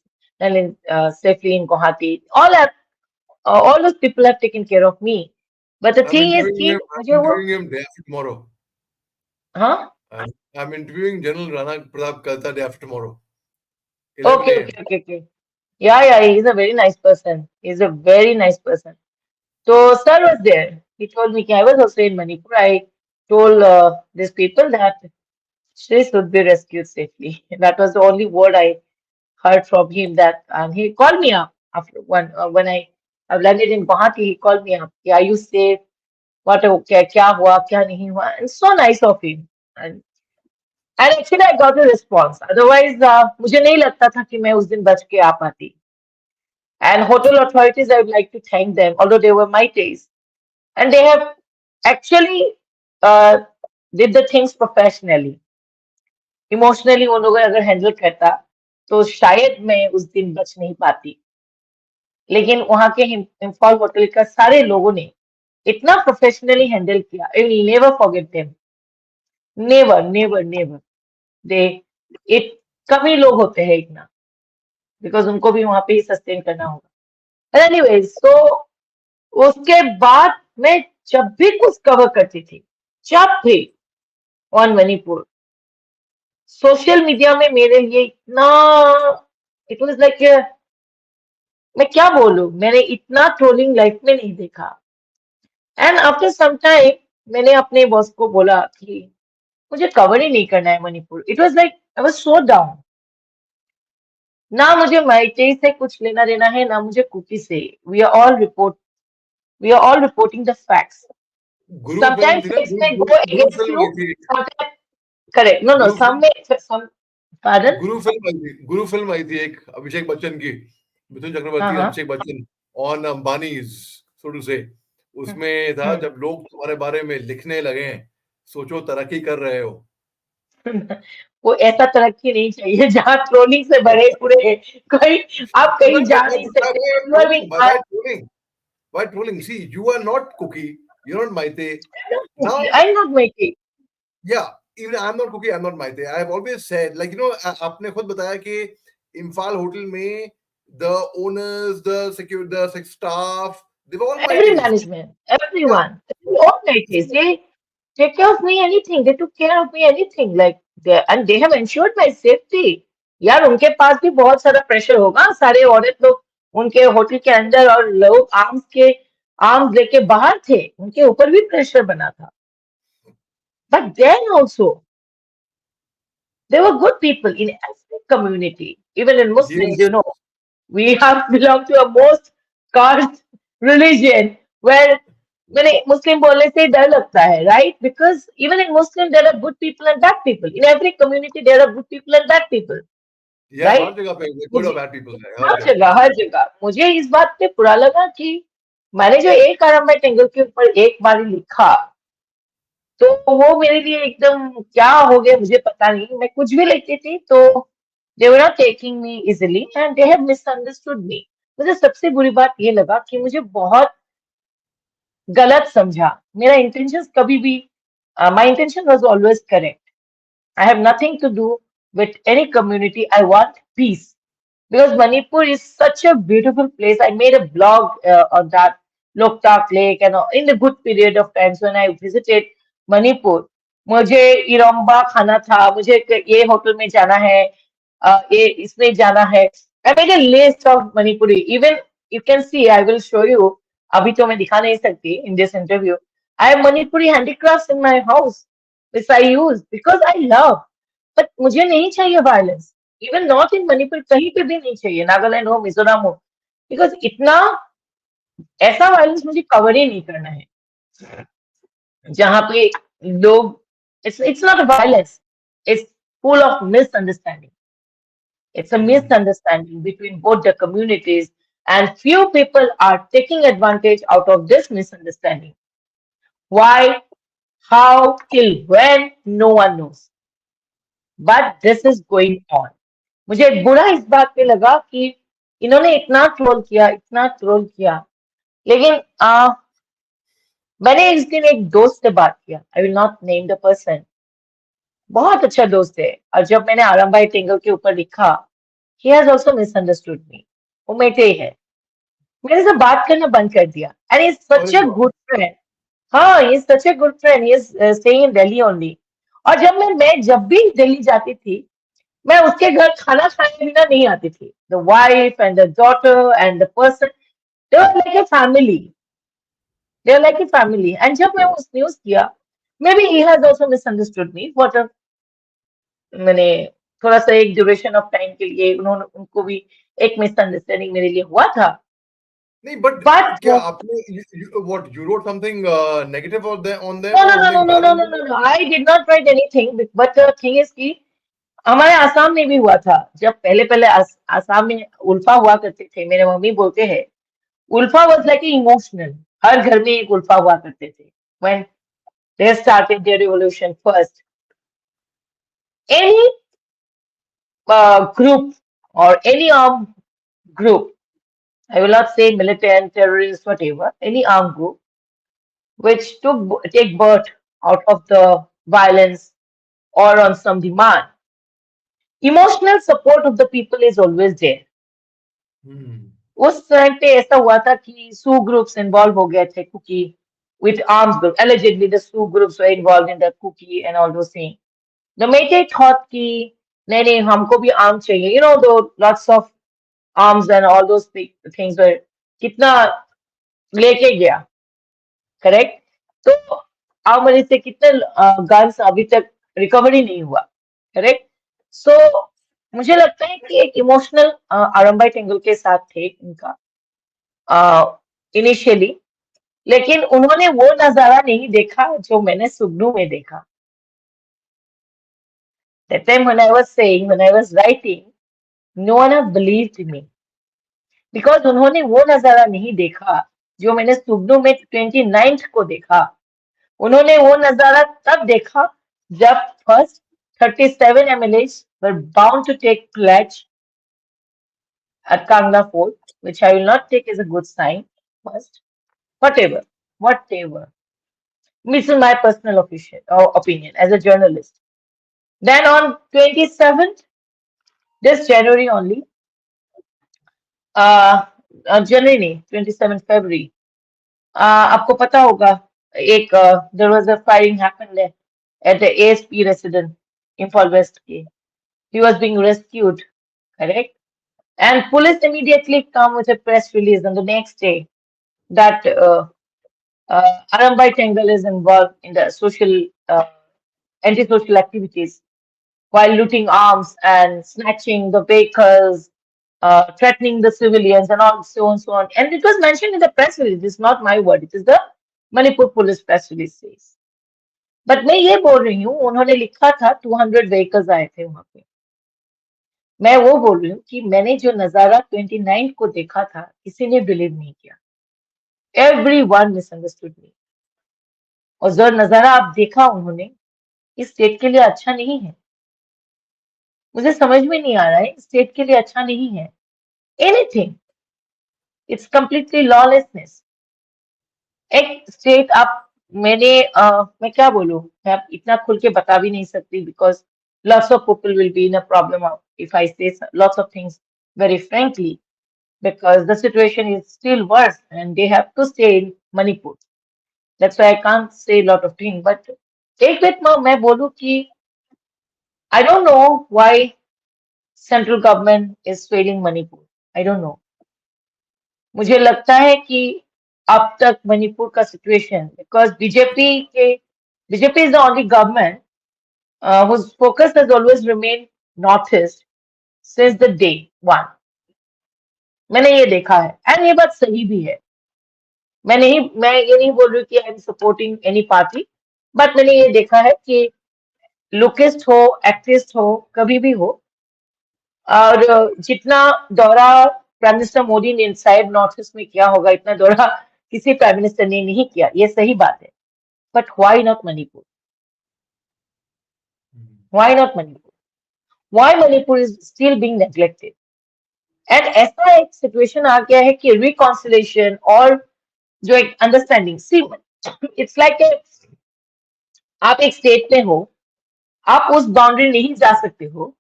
safely in Guwahati. All those people have taken care of me. But the I'm thing is interviewing कि him. मुझे I'm वो interviewing him day after tomorrow. हाँ I'm interviewing General Rana Pratap Kalta day after tomorrow, 11 okay a.m. okay okay okay yeah he's a very nice person he's a very nice person so sir was there he told me कि I was also in Manipur I told these people that she should be rescued safely that was the only word I heard from him that and he called me up after when I landed in Guwahati he called me up yeah, are you safe what क्या हुआ क्या नहीं हुआ and so nice of him and actually I got a response otherwise मुझे नहीं लगता था कि मैं उस दिन बच के आ पाती and hotel authorities I would like to thank them although they were my days and they have actually uh, did the things professionally emotionally उन लोगों ने अगर हैंडल करता तो शायद मैं उस दिन बच नहीं पाती लेकिन वहां के इम्फॉल होटल का सारे लोगों ने इतना प्रोफेशनली हैंडल किया I will never forget them never never never they it कम ही लोग होते हैं इतना बिकॉज उनको भी वहां पे ही सस्टेन करना होगा एनीवेज सो उसके बाद मैं जब भी कुछ कवर करती थी जब भी ऑन मणिपुर सोशल मीडिया में मेरे लिए इतना इट वाज लाइक मैं क्या बोलूं मैंने इतना ट्रोलिंग लाइफ में नहीं देखा एंड आफ्टर सम टाइम मैंने अपने बॉस को बोला कि मुझे कवर ही नहीं करना है Manipur it was like I was so down ना मुझे माइटे से कुछ लेना देना है, ना मुझे कुकी से। We are all reporting the facts. Guru film Sometimes थी ना, facts may go Guru against film you. आई थी। Sometimes, correct. No, no. Guru Some film may, some, pardon? Guru film आई थी, गुरु फिल्म आई थी एक अभिषेक बच्चन की, मिथुन चक्रवर्ती, हाँ, Abhishek Bachchan, on Ambanis, so to say. हाँ. उसमें था, हम्म. जब लोग तुम्हारे बारे में लिखने लगे, सोचो तरक्की कर रहे हो। वो ऐसा तरक्की नहीं चाहिए जहाँ ट्रोलिंग से भरे पूरे कोई आप तो कहीं जा नहीं सकते. You are being why trolling? Why trolling? See, you are not Cookie, you're not Maite. Now, I'm not making. yeah, even I'm not Cookie, I'm not Maite. I have always said, like, आपने खुद बताया कि Imphal hotel में the owners, the staff, they were all Every Maites. management, Yeah, everyone, all mates. They take care of me anything. They took care of me anything. Like and they have ensured my safety. यार उनके पास भी बहुत सारा pressure होगा. सारे औरत लोग उनके होटल के अंदर और लोग आर्म्स लेके बाहर थे. उनके ऊपर भी प्रेशर बना था. But then also they were good people in every community, even in Muslims. yes, We have belonged to a most caste religion where मैंने मुस्लिम बोलने से डर लगता है, right? Because even in Muslim there are good people and bad people. In every community there are good people and bad people, yeah, right? हर जगह पे good or मुझे bad people है, हर जगह। हर जगह मुझे इस बात पे बुरा लगा कि मैंने जो एक आराम बाई टेंगल के ऊपर एक बार लिखा, तो वो मेरे लिए एकदम क्या हो गया मुझे पता नहीं. मैं कुछ भी लिखती थी तो they were not taking me easily and they have misunderstood me. मुझे सबसे बुरी बात ये लगा कि मुझे बहुत गलत समझा. मेरा इंटेंशन कभी भी my intention was always correct. I have nothing to do with any community. I want peace. Because Manipur is such a beautiful place. I made a blog on that Loktak Lake and in the good period of times when I visited Manipur. मुझे इरोम्बा खाना था, मुझे ये hotel में जाना है, ये इसमें जाना है. I made a list of Manipuri. Even you can see, I will show you. अभी तो मैं दिखा नहीं सकती in this interview. I have Manipuri handicrafts in my house, which I use because I love. But मुझे नहीं चाहिए violence. Even not in Manipur कहीं पे भी नहीं चाहिए, नागालैंड हो मिजोरम हो. बिकॉज इतना ऐसा वायलेंस मुझे कवर ही नहीं करना है जहां पे लोग it's not violence, it's full of misunderstanding. It's a misunderstanding between both the communities and few people are taking advantage out of this misunderstanding. Why, how, till when, no one knows. But this is going on. मुझे बुरा इस बात पे लगा कि इन्होंने इतना troll किया. लेकिन मैंने इस दिन एक दोस्त से बात किया. I will not name the person. बहुत अच्छा दोस्त है. और जब मैंने आराम भाई टेंगल के ऊपर लिखा, ही हैज ऑल्सो मिसअंडरस्टूड मी. वो मेटे ही है. मेरे से बात करना बंद कर दिया. एंड इज अरे सच अ वाह। Good friend. हाँ, he is such a good friend. He is staying in Delhi only. और मैं जब भी दिल्ली जाती थी, मैं उसके घर खाना खाए बिना नहीं आती थी. The wife and the daughter and the person, they were like a family. They were like a family. And जब मैं उस न्यूज किया, may be he has also misunderstood me. What मैंने थोड़ा सा एक ड्यूरेशन ऑफ टाइम के लिए उन्होंने उनको भी एक मिसअंडरस्टैंडिंग मेरे लिए हुआ था. नहीं, बट बट क्या आपने what you wrote something negative on no, them no, और no, only no, no, bad no, on no, them? no, no. I did not write anything. But the thing is कि हमारे आसाम में भी हुआ था. जब पहले पहले आसाम में उल्फा हुआ करते थे, मेरे मम्मी बोलते हैं उल्फा was like इमोशनल. हर घर में एक उल्फा हुआ करते थे. When they started their revolution first, any group or any armed group, I will not say militant, terrorist, whatever, any armed group which take birth out of the violence or on some demand, emotional support of the people is always there. उस time पे ऐसा हुआ था कि सू groups involve हो गए थे cookie with arms group. Allegedly, the Sioux groups were involved in the cookie and all those things. The Meitei thought कि नहीं हमको भी arms चाहिए. The lots of arms and all those big things were कितना लेके गया, correct. तो armoury से कितने गन्स अभी तक रिकवरी नहीं हुआ, करेक्ट. सो मुझे लगता है कि एक इमोशनल आरंबाई टेंगल के साथ थे इनका इनिशियली, लेकिन उन्होंने वो नजारा नहीं देखा जो मैंने सुगनू में देखा. That time when I was saying, when I was writing, no one have believed me because उन्होंने वो नजारा नहीं देखा जो मैंने सुगनू में 29th को देखा. उन्होंने वो नजारा तब देखा जब first 37 MLAs were bound to take pledge at Kangla Fort, which I will not take as a good sign. First, whatever, whatever. This is my personal opinion as a journalist. Then on 27th, this January only, uh, January नहीं, 27 February, आपको पता होगा एक there was a firing happened there at the ASP resident Imphal West के. He was being rescued, correct? And police immediately come with a press release on the next day that Arambai Tengal is involved in the anti-social activities while looting arms and snatching the vehicles, threatening the civilians and all so on so on. And it was mentioned in the press release. It's not my word. It is the Manipur police press release says. But मैं ये बोल रही हूँ उन्होंने लिखा था 200 vehicles आए थे वहां पे. मैं वो बोल रही हूँ कि मैंने जो नजारा 29 को देखा था किसी ने बिलीव नहीं किया. Everyone misunderstood me. और जो नजारा आप देखा उन्होंने इस स्टेट के लिए अच्छा नहीं है. मुझे समझ में नहीं आ रहा है स्टेट के लिए अच्छा नहीं है. Anything, it's completely lawlessness. एक स्टेट आप मैं क्या बोलूं, मैं अब इतना खुल के बता भी नहीं सकती because lots of people will be in a problem if I say lots of things very frankly because the situation is still worse and they have to stay in Manipur. That's why I can't say a lot of things. But एक बात मैं बोलूं कि I don't know why central government is failing Manipur. I don't know. मुझे लगता है कि अब तक मणिपुर का situation because BJP is the only government whose focus has always remained northeast since the day one. मैंने ये देखा है एंड ये बात सही भी है. मैं ये नहीं बोल रही कि I am supporting any party, but मैंने ये देखा है कि लुकिस्ट हो एक्टिविस्ट हो कभी भी हो, और जितना दौरा प्राइम मिनिस्टर मोदी ने इनसाइड नॉर्थ ईस्ट में किया होगा इतना दौरा किसी प्राइम मिनिस्टर ने नहीं किया, ये सही बात है. But why not Manipur? Why not Manipur? Why Manipur is still being neglected? And ऐसा एक सिचुएशन आ गया है कि रिकॉन्सिलेशन और जो एक अंडरस्टैंडिंग, सी इट्स लाइक आप एक स्टेट में हो, आप उस बाउंड्री नहीं जा सकते हो.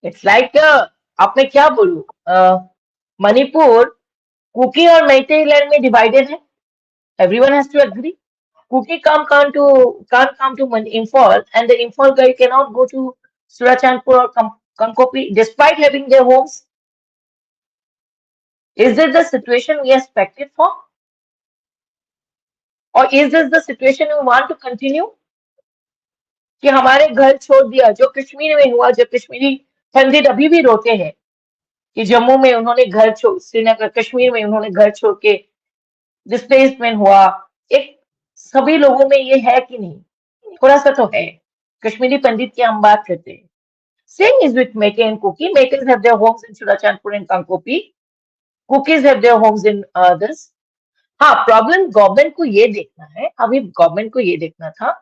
इट्स लाइक आप मैं क्या बोलूं, मणिपुर कुकी और मैतेई लैंड में डिवाइडेड है. Everyone has to agree. Kuki can't come to Imphal and the Imphal guy cannot go to Surachandpur or Kankopi despite having their homes. Is this the situation we expected for? Or is this the situation we want to continue? कि हमारे घर छोड़ दिया जो कश्मीर में हुआ, जो कश्मीरी पंडित अभी भी रोते हैं कि जम्मू में उन्होंने घर छोड़, श्रीनगर कश्मीर में उन्होंने घर छोड़ के डिस्प्लेसमेंट हुआ. एक सभी लोगों में ये है कि नहीं? थोड़ा सा तो है. कश्मीरी पंडित की हम बात करते हैं. Same is with Meitei and Kuki. Meiteis have their homes in Surachandpur and Kankopi. Kukis have their homes in this. हाँ, प्रॉब्लम गवर्नमेंट को ये देखना है. अभी गवर्नमेंट को ये देखना था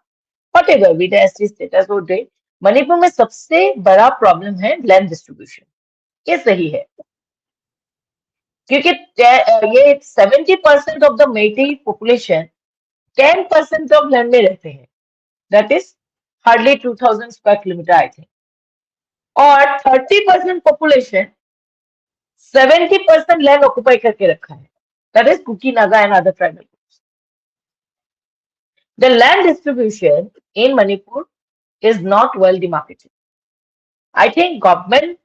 whatever with the SC status हो गए. मणिपुर में सबसे बड़ा प्रॉब्लम है लैंड डिस्ट्रीब्यूशन. ये सही है क्योंकि ये 70% of the Meitei population 10% of land में रहते हैं. That is hardly 2000 square kilometre I think. और 30% पॉपुलेशन 70% लैंड ऑक्युपाई करके रखा है. That is Kuki, Naga and other tribal groups. The land distribution in Manipur is not well demarcated. I think government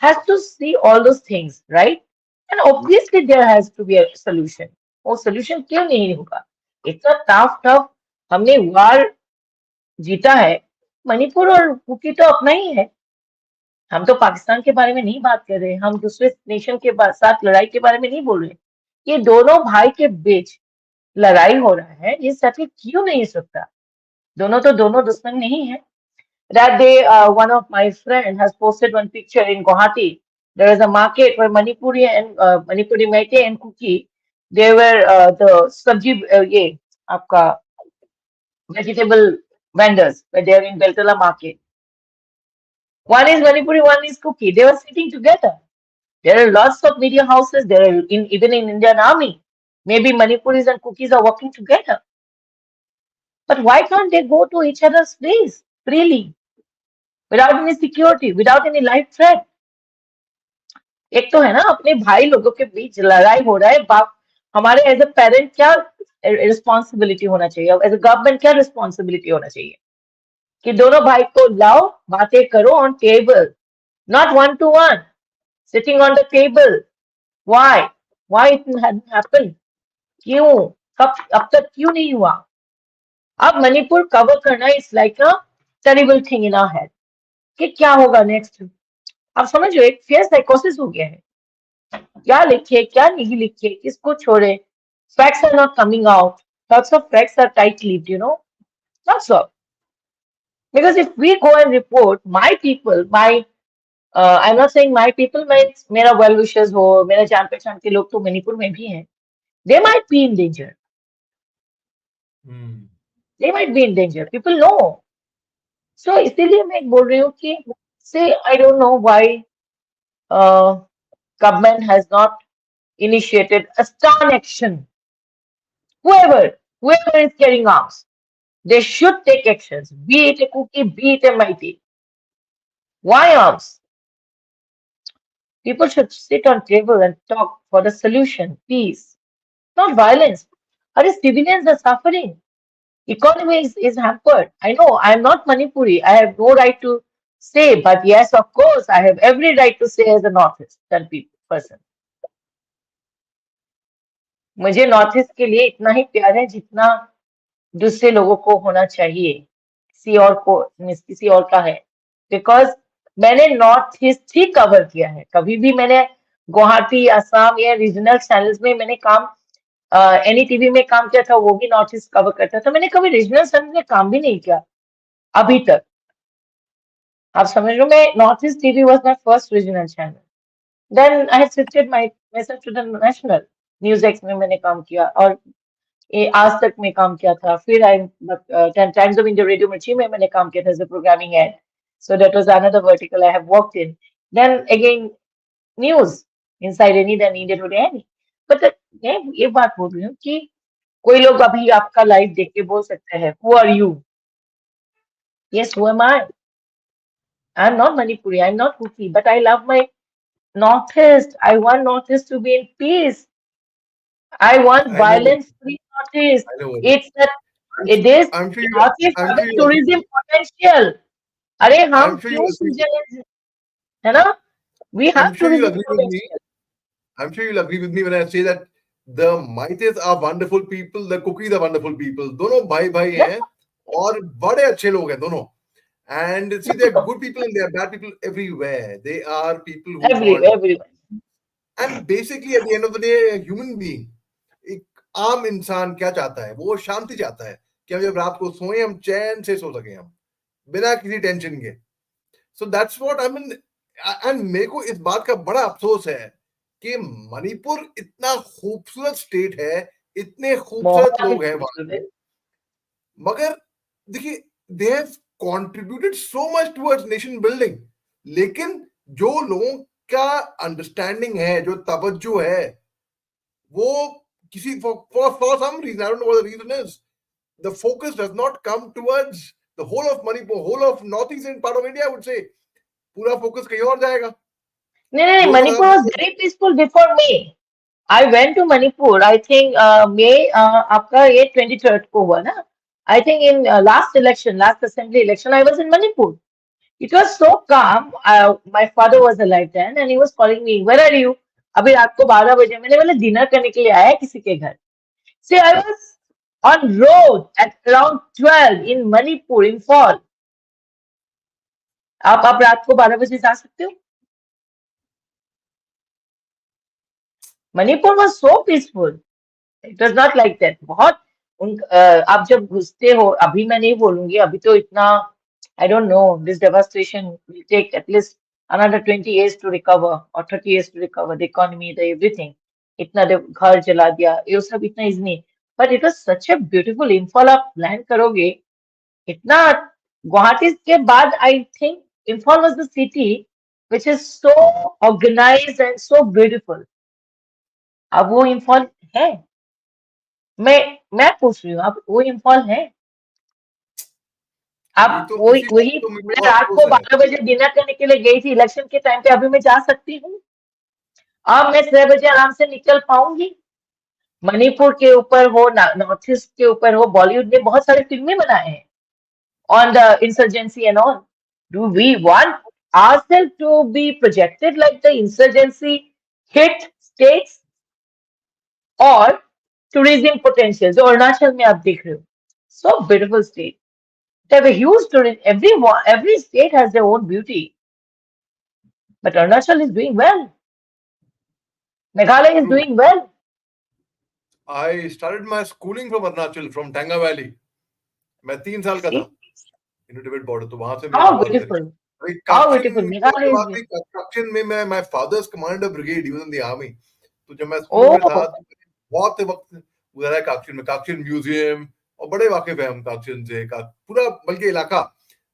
has to see all those things, right? And obviously there has to be a solution. वो solution क्यों नहीं होगा? इतना tough हमने वार जीता है. मणिपुर और cookie तो अपना ही है. हम तो पाकिस्तान के बारे में नहीं बात कर रहे, हम दूसरे नेशन के साथ लड़ाई के बारे में नहीं बोल रहे। ये दोनों भाई के बीच लड़ाई हो रहा है, ये सेटल क्यों नहीं हो सकता? दोनों तो दोनों दुश्मन नहीं है। That day, one of my friend has posted one picture in Guwahati. There is a market where Manipuri Meitei and Kuki, they were the sabji, ye, आपका vegetable vendors, where they are in Beltala market. One is Manipuri, one is Kuki. They were sitting together. There are lots of media houses. There are even in Indian army. Maybe Manipuris and Kukis are working together. But why can't they go to each other's place freely, without any security, without any life threat? एक तो है ना, अपने भाई लोगों के बीच लड़ाई हो रहा है, बाप हमारे एज अ पेरेंट क्या रिस्पॉन्सिबिलिटी होना चाहिए, एज अ गवर्नमेंट क्या रिस्पॉन्सिबिलिटी होना चाहिए कि दोनों भाई को लाओ, बातें करो on table, not one to one, sitting on the table. Why why it hadn't happened? क्यों? कब अब तक क्यों नहीं हुआ? अब मणिपुर कवर करना is like a terrible thing in our head कि क्या होगा नेक्स्ट। आप समझ लो, एक फियर साइकोसिस हो गया है। क्या लिखे क्या नहीं लिखे, किसको छोड़े? Facts are not coming out. Lots of facts are tight-lipped, That's all. Because if we go and report my people, I'm not saying my people, मेरा well wishers हो, मेरा जान पहचान के लोग तो मणिपुर में भी हैं, they might be in danger. Hmm. They might be in danger. People know. So इसीलिए मैं बोल रही हूँ कि say I don't know why uh, government has not initiated a stern action. Whoever is carrying arms, they should take actions, be it a cookie, be it a mighty. Why arms? People should sit on table and talk for the solution, peace, not violence. Our civilians are suffering. Economy is hampered. I know I'm not Manipuri. I have no right to say, but yes, of course, I have every right to say as a Northeastern person. मुझे north east के लिए इतना ही प्यार है जितना दूसरे लोगों को होना चाहिए, किसी और का है। बिकॉज मैंने नॉर्थ ईस्ट ही कवर किया है। कभी भी मैंने गुवाहाटी, असम या रीजनल चैनल्स में मैंने काम, एनईटीवी में काम किया था, वो भी नॉर्थ ईस्ट कवर करता था। मैंने कभी रीजनल चैनल में काम भी नहीं किया अभी तक। आप समझ लो, मैं north east TV was my first regional channel. Then I have shifted myself to the national News X में मैंने काम किया, और ये आज तक में काम किया था। फिर I Times of India radio Mirchi में मैंने काम किया था as a programming head. So that was another vertical I have worked in. Then again News Inside NE, then India Today NE. But मैं ये बात बोल रही हूँ कि कोई लोग अभी आपका लाइव देख के बोल सकते हैं, who are you? Yes, who am I am not Manipuri, I am not Kuki, but I love my Northeast. I want Northeast to be in peace. I want I know. violence-free Northeast. I know. It's that I'm, it is I'm sure you. Northeast I'm have sure a you agree. tourism potential. अरे हम I'm sure you क्यों agree. सूझे, है ना? We I'm have sure you'll tourism agree with me. potential. I'm sure you'll agree with me when I say that the Maites are wonderful people, the Cookies are wonderful people. दोनों भाई भाई Yeah, हैं और बड़े अच्छे लोग हैं दोनों. And see, there are good people and there are bad people everywhere. They are people who want, everywhere. and basically at the end of the day, a human being, एक आम इंसान क्या चाहता है? वो शांति चाहता है कि हम जब रात को सोएं हम चैन से सो सकें, हम बिना किसी टेंशन के. So that's what I mean. And मेरे को इस बात का बड़ा अफसोस है कि मणिपुर इतना खूबसूरत स्टेट है, इतने खूबसूरत बहुत ही लोग हैं वहां खूबसूरत है। के, मगर देखिए they have contributed so much towards nation building, लेकिन जो लोगों का अंडरस्टैंडिंग है, जो तवज्जो है, वो किसी for some reason, I don't know what the reason is, the focus does not come towards the whole of Manipur, whole of northeastern part of India, I would say. पूरा फोकस कहीं और जाएगा. नहीं नहीं, लोग मणिपुर आराम वाज से. Very peaceful before me. I went to Manipur, I think May, आपका ये 23rd को हुआ ना? I think in last election, last assembly election, I was in Manipur. It was so calm. My father was alive then, and he was calling me, "Where are you?" अभी रात को 12 बजे, मैंने बोला डिनर करने के लिए आया है किसी के घर। See, I was on road at around 12 in Manipur, in fall. आप रात को 12 बजे जा सकते हो? Manipur was so peaceful. It was not like that. बहुत आप जब घुसते हो, अभी मैं नहीं बोलूंगी, अभी तो इतना, I don't know, this devastation will take at least another 20 years to recover or 30 years to recover, the economy, the everything. इतना घर जला दिया, ये सब इतना इजी नहीं. But it was such a beautiful. Imphal आप लैंड करोगे, इतना, गुवाहाटी के बाद I think Imphal was the city which is so organized and so beautiful. अब वो इम्फॉल है? मैं मैं पूछ रही हूँ, अब वो इम्फॉल है? ये अब तो वही इसी बात वही पे तो मेरे मैं को रात को अफसोस है। 12 बजे डिनर करने के लिए गई थी इलेक्शन के टाइम पे, अभी मैं जा सकती हूँ? अब मैं 6 बजे आराम से निकल पाऊंगी? मणिपुर के ऊपर हो, नॉर्थ ईस्ट के ऊपर हो, बॉलीवुड ने बहुत सारे फिल्में बनाए हैं on the insurgency and all. Do we want ourselves to be projected like the insurgency hit states or tourism potential जो अरुणाचल में आप देख रहे हो? So beautiful state. They have a huge tourism. Every state has their own beauty. But Arunachal is doing well. Meghalaya is True. doing well. I started my schooling from Arunachal, from Tanga Valley. मैं 3 साल का था. See इन Tibet border, तो वहां से मेरी how शुरुआत करी. beautiful. भाई How काक्चिन beautiful. के Meghalaya is बाद beautiful. भी काक्चिन में मैं my father's commander brigade, he was in the army. तो जब मैं स्कूल में था Oh, तो मैंने बहुत वक्त गुजारा है काक्चिन में. काक्चिन म्यूजियम, और बड़े वाकिफ है हम काक्चिन से का पूरा, बल्कि इलाका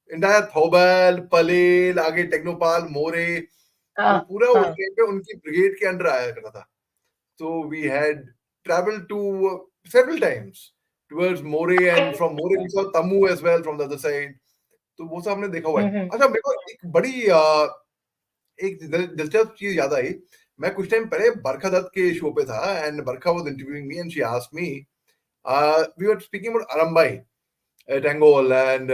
इंटायर थोबल, पलेल, आगे टेक्नोपाल, मोरे, वो हाँ, पूरा उस हाँ. टाइम पे उनकी ब्रिगेड के अंडर आया करता था. So we had traveled to several times towards Moreh, and from Moreh we saw Tammu as well from the other side. तो वो सब हमने देखा हुआ है. Mm-hmm. अच्छा, मेरे को एक बड़ी एक दिलचस्प चीज याद आई. मैं कुछ टाइम पहले बरखा दत्त के शो पे था, and Barkha was interviewing me and she asked me, we were speaking about Arambai at Angol, and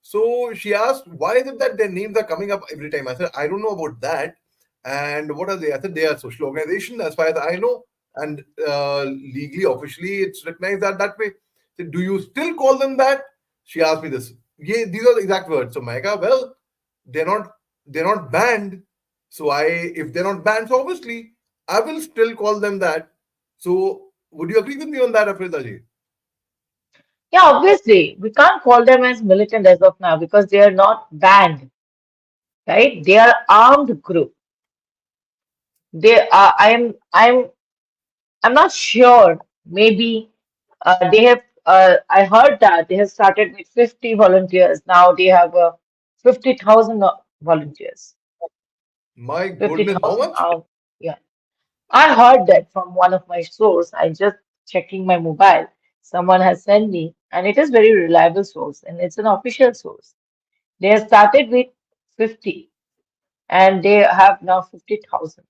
so she asked, why is it that their names are coming up every time? I said, I don't know about that. And what are they? I said, they are social organization as far as I know, and legally, officially, it's recognized that way. I said, do you still call them that? She asked me this. Yeah, these are the exact words. So Mega, well, they're not banned. So if they're not banned, so obviously I will still call them that. So would you agree with me on that, Afrida ji? Yeah, obviously, we can't call them as militant as of now because they are not banned, right? They are armed group. They are. I'm not sure. Maybe they have. I heard that they have started with 50 volunteers. Now they have 50,000 volunteers. My goodness, how 50,000 much? out. Yeah. I heard that from one of my source. I just checking my mobile. Someone has sent me, and it is very reliable source, and it's an official source. They have started with 50, and they have now 50,000.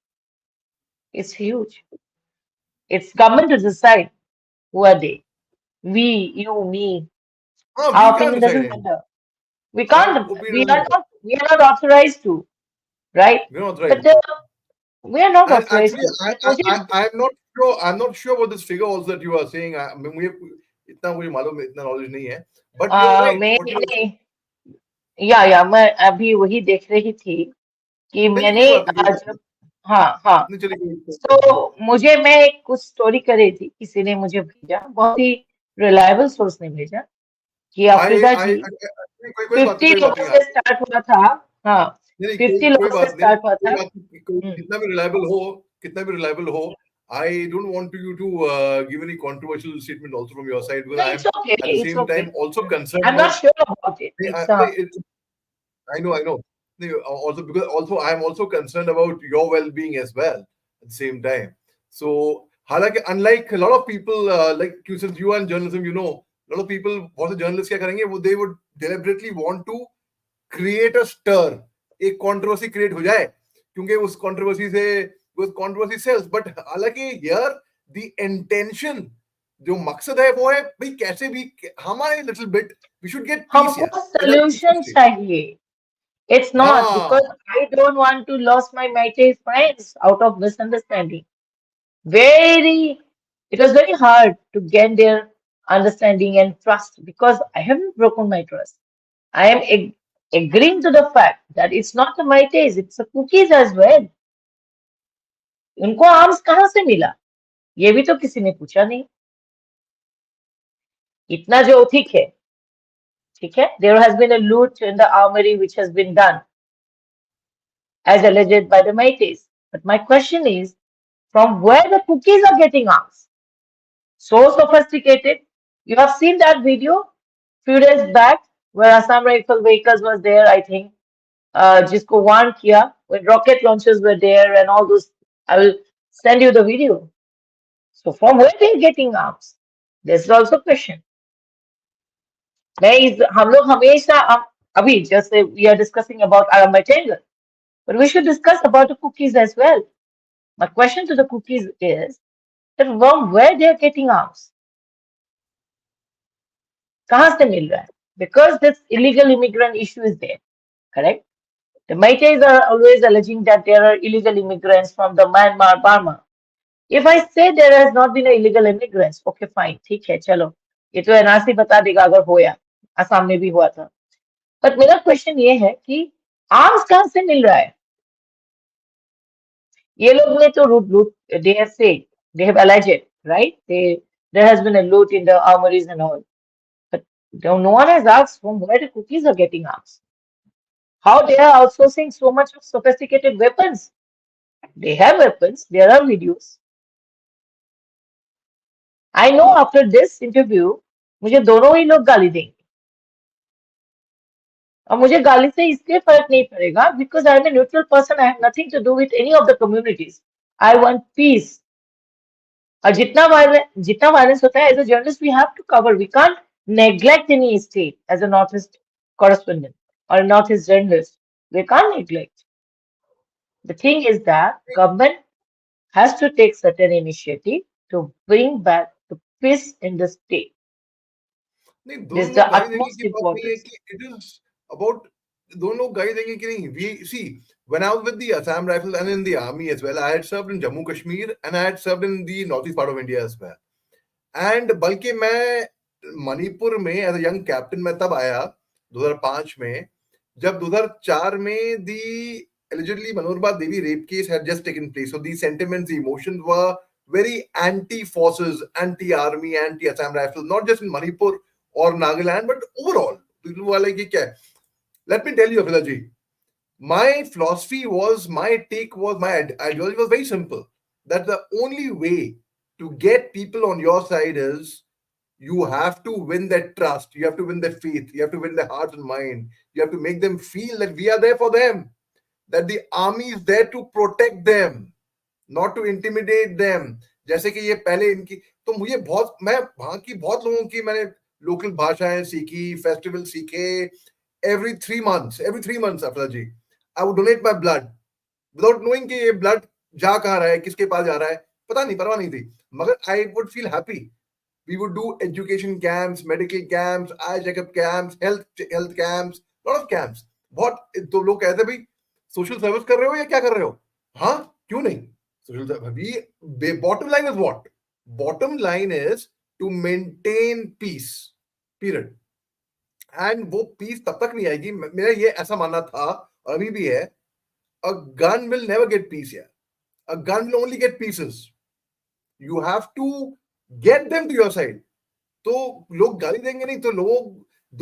It's huge. It's government to decide who are they. We, you, me. We Our can't opinion decide doesn't anything. matter. We Our can't. opinion We doesn't are matter. not. We are not authorized to, right? We're not right. But we are not And authorized actually, to. I, But I, मुझे I, I'm not sure. I'm not sure about this figure also that you are saying. मुझे इतना मुझे मालूम है, इतना knowledge नहीं है. But you're right. What you're मैंने या मैं अभी वही देख रही थी कि नहीं, मैंने कोई बात नहीं, कोई बात जब, नहीं. हाँ हाँ, नहीं चलेगी, कोई बात नहीं. तो मुझे, मैं एक कुछ स्टोरी कर रही थी, किसी ने मुझे भेजा, बहुत ही रिलायबल सोर्स ने भेजा कि अफ्रीदा जी कोई बात नहीं, 50 कोई बात लोगों नहीं यार. से स्टार्ट हुआ था. हाँ, नहीं नहीं, कोई 50 कोई लोगों से बात नहीं. स्टार्ट हुआ कोई था. बात नहीं, कोई कितना भी रिलायबल हो, कितना भी रिलायबल हो. I don't want you to give any controversial statement also from your side, because No, I it's am okay, at the it's same time okay. also concerned I'm not about. sure about it. It's I know, I know. No, also because also I am also concerned about your well-being as well at the same time. So, हालांकि unlike a lot of people, like you, since you are in journalism, you know, a lot of people, बहुत से journalists क्या करेंगे, वो they would deliberately want to create a stir, एक controversy create हो जाए, क्योंकि उस controversy से उस controversy sells. But हालांकि here the intention, जो मकसद है वो है भाई कैसे भी हमारे little bit we should get peace हमको यार, whether peace solution stay. चाहिए. It's not because हाँ. I don't want to lose my Meitei friends out of misunderstanding. Very, it was very hard to gain their understanding and trust because I haven't broken my trust. I am agreeing to the fact that it's not the Meiteis, it's the cookies as well. उनको arms कहाँ से मिला ये भी तो किसी ने पूछा नहीं इतना जो ठीक है there has been a loot in the armory which has been done as alleged by the Meiteis. But my question is, from where the cookies are getting arms? So sophisticated. You have seen that video few days back where Assam Rifle vehicles was there, I think. जिसको warn किया when rocket launches were there and all those. I will send you the video. So from where they are getting arms? This is also a question. हम लोग हमेशा अभी जैसे we are discussing about Aramatanga, but we should discuss about the cookies as well. My question to the cookies is that from where they are getting arms? कहाँ से मिल रहा है? Because this illegal immigrant issue is there, correct? The Meiteis are always alleging that there are illegal immigrants from the Myanmar, Burma. If I say there has not been illegal immigrants, okay, fine, ठीक है, चलो, ये तो NRC बता देगा अगर होया, असम में भी हुआ था. But मेरा क्वेश्चन ये है कि आर्म्स कहाँ से मिल रहा है? ये लोग ने तो loot, they have said, they have alleged, right? There has been a loot in the armories and all. But no one has asked from where the cookies are getting arms. How they are outsourcing so much of sophisticated weapons? They have weapons, there are videos. I know after this interview, मुझे दोनों ही लोग गाली देंगे. और मुझे गाली से इसलिए फर्क नहीं पड़ेगा because I am a neutral person, I have nothing to do with any of the communities. I want peace. और जितना violence होता है as a journalist we have to cover. We can't neglect any state as a Northeast correspondent or a Northeast journalist. We can't neglect. The thing is that government has to take certain initiative to bring back the peace in the state. नहीं This दोनों is the लोग गाली देंगे utmost की बात नहीं है importance. कि इट इज अबाउट दोनों लोग गाली देंगे कि नहीं we see when I was with the Assam Rifles and in the army as well, I had served in Jammu Kashmir and I had served in the northeast part of India as well. And बल्कि मैं मणिपुर में as a young captain मैं तब आया 2005 में जब 2004 में the allegedly Manorba Devi rape case had just taken place. So these sentiments, the emotions were very anti-forces, anti-army, anti-Assam Rifles, not just in Manipur or Nagaland, but overall. People were like, "Kya hai?" Let me tell you, Afrida ji, my philosophy was, my take was, my ideology was very simple. That the only way to get people on your side is you have to win their trust, you have to win their faith, you have to win their heart and mind, you have to make them feel that we are there for them, that the army is there to protect them, not to intimidate them. जैसे कि ये पहले इनकी तो मुझे बहुत मैं वहां की बहुत लोगों की मैंने लोकल भाषाएं सीखी फेस्टिवल सीखे every 3 months Afra ji I would donate my blood without knowing कि ये ब्लड जा कहाँ रहा है किसके पास जा रहा है पता नहीं परवाह नहीं थी मगर I would feel happy we would do education camps, medical camps, eye checkup camps, health camps, lot of camps. बहुत तो लोग कहते भाई सोशल सर्विस कर रहे हो या क्या कर रहे हो हाँ क्यों नहीं social bottom line is what bottom line is to maintain peace period and वो पीस तब तक नहीं आएगी मेरा ये ऐसा मानना था और अभी भी है a gun will never get peace here a gun will only get pieces you have to get them to your side तो लोग गाली देंगे नहीं तो लोग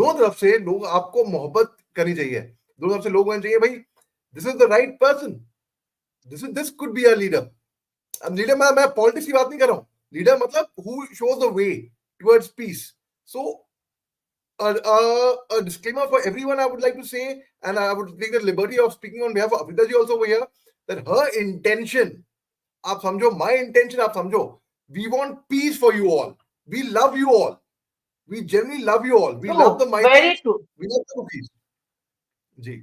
दो तरफ से लोग आपको मोहब्बत करनी चाहिए दो तरफ से लोग होने चाहिए भाई this is the right person this could be a leader अब लीडर मैं पॉलिटिक्स की बात नहीं कर रहा हूँ लीडर मतलब who shows the way towards peace so a disclaimer for everyone I would like to say and I would take the liberty of speaking on behalf of Afrida ji also over here that her intention आप समझो my intention आप समझो we want peace for you all we love you all we genuinely love you all we love True, the very mighties true. we love the cookies ji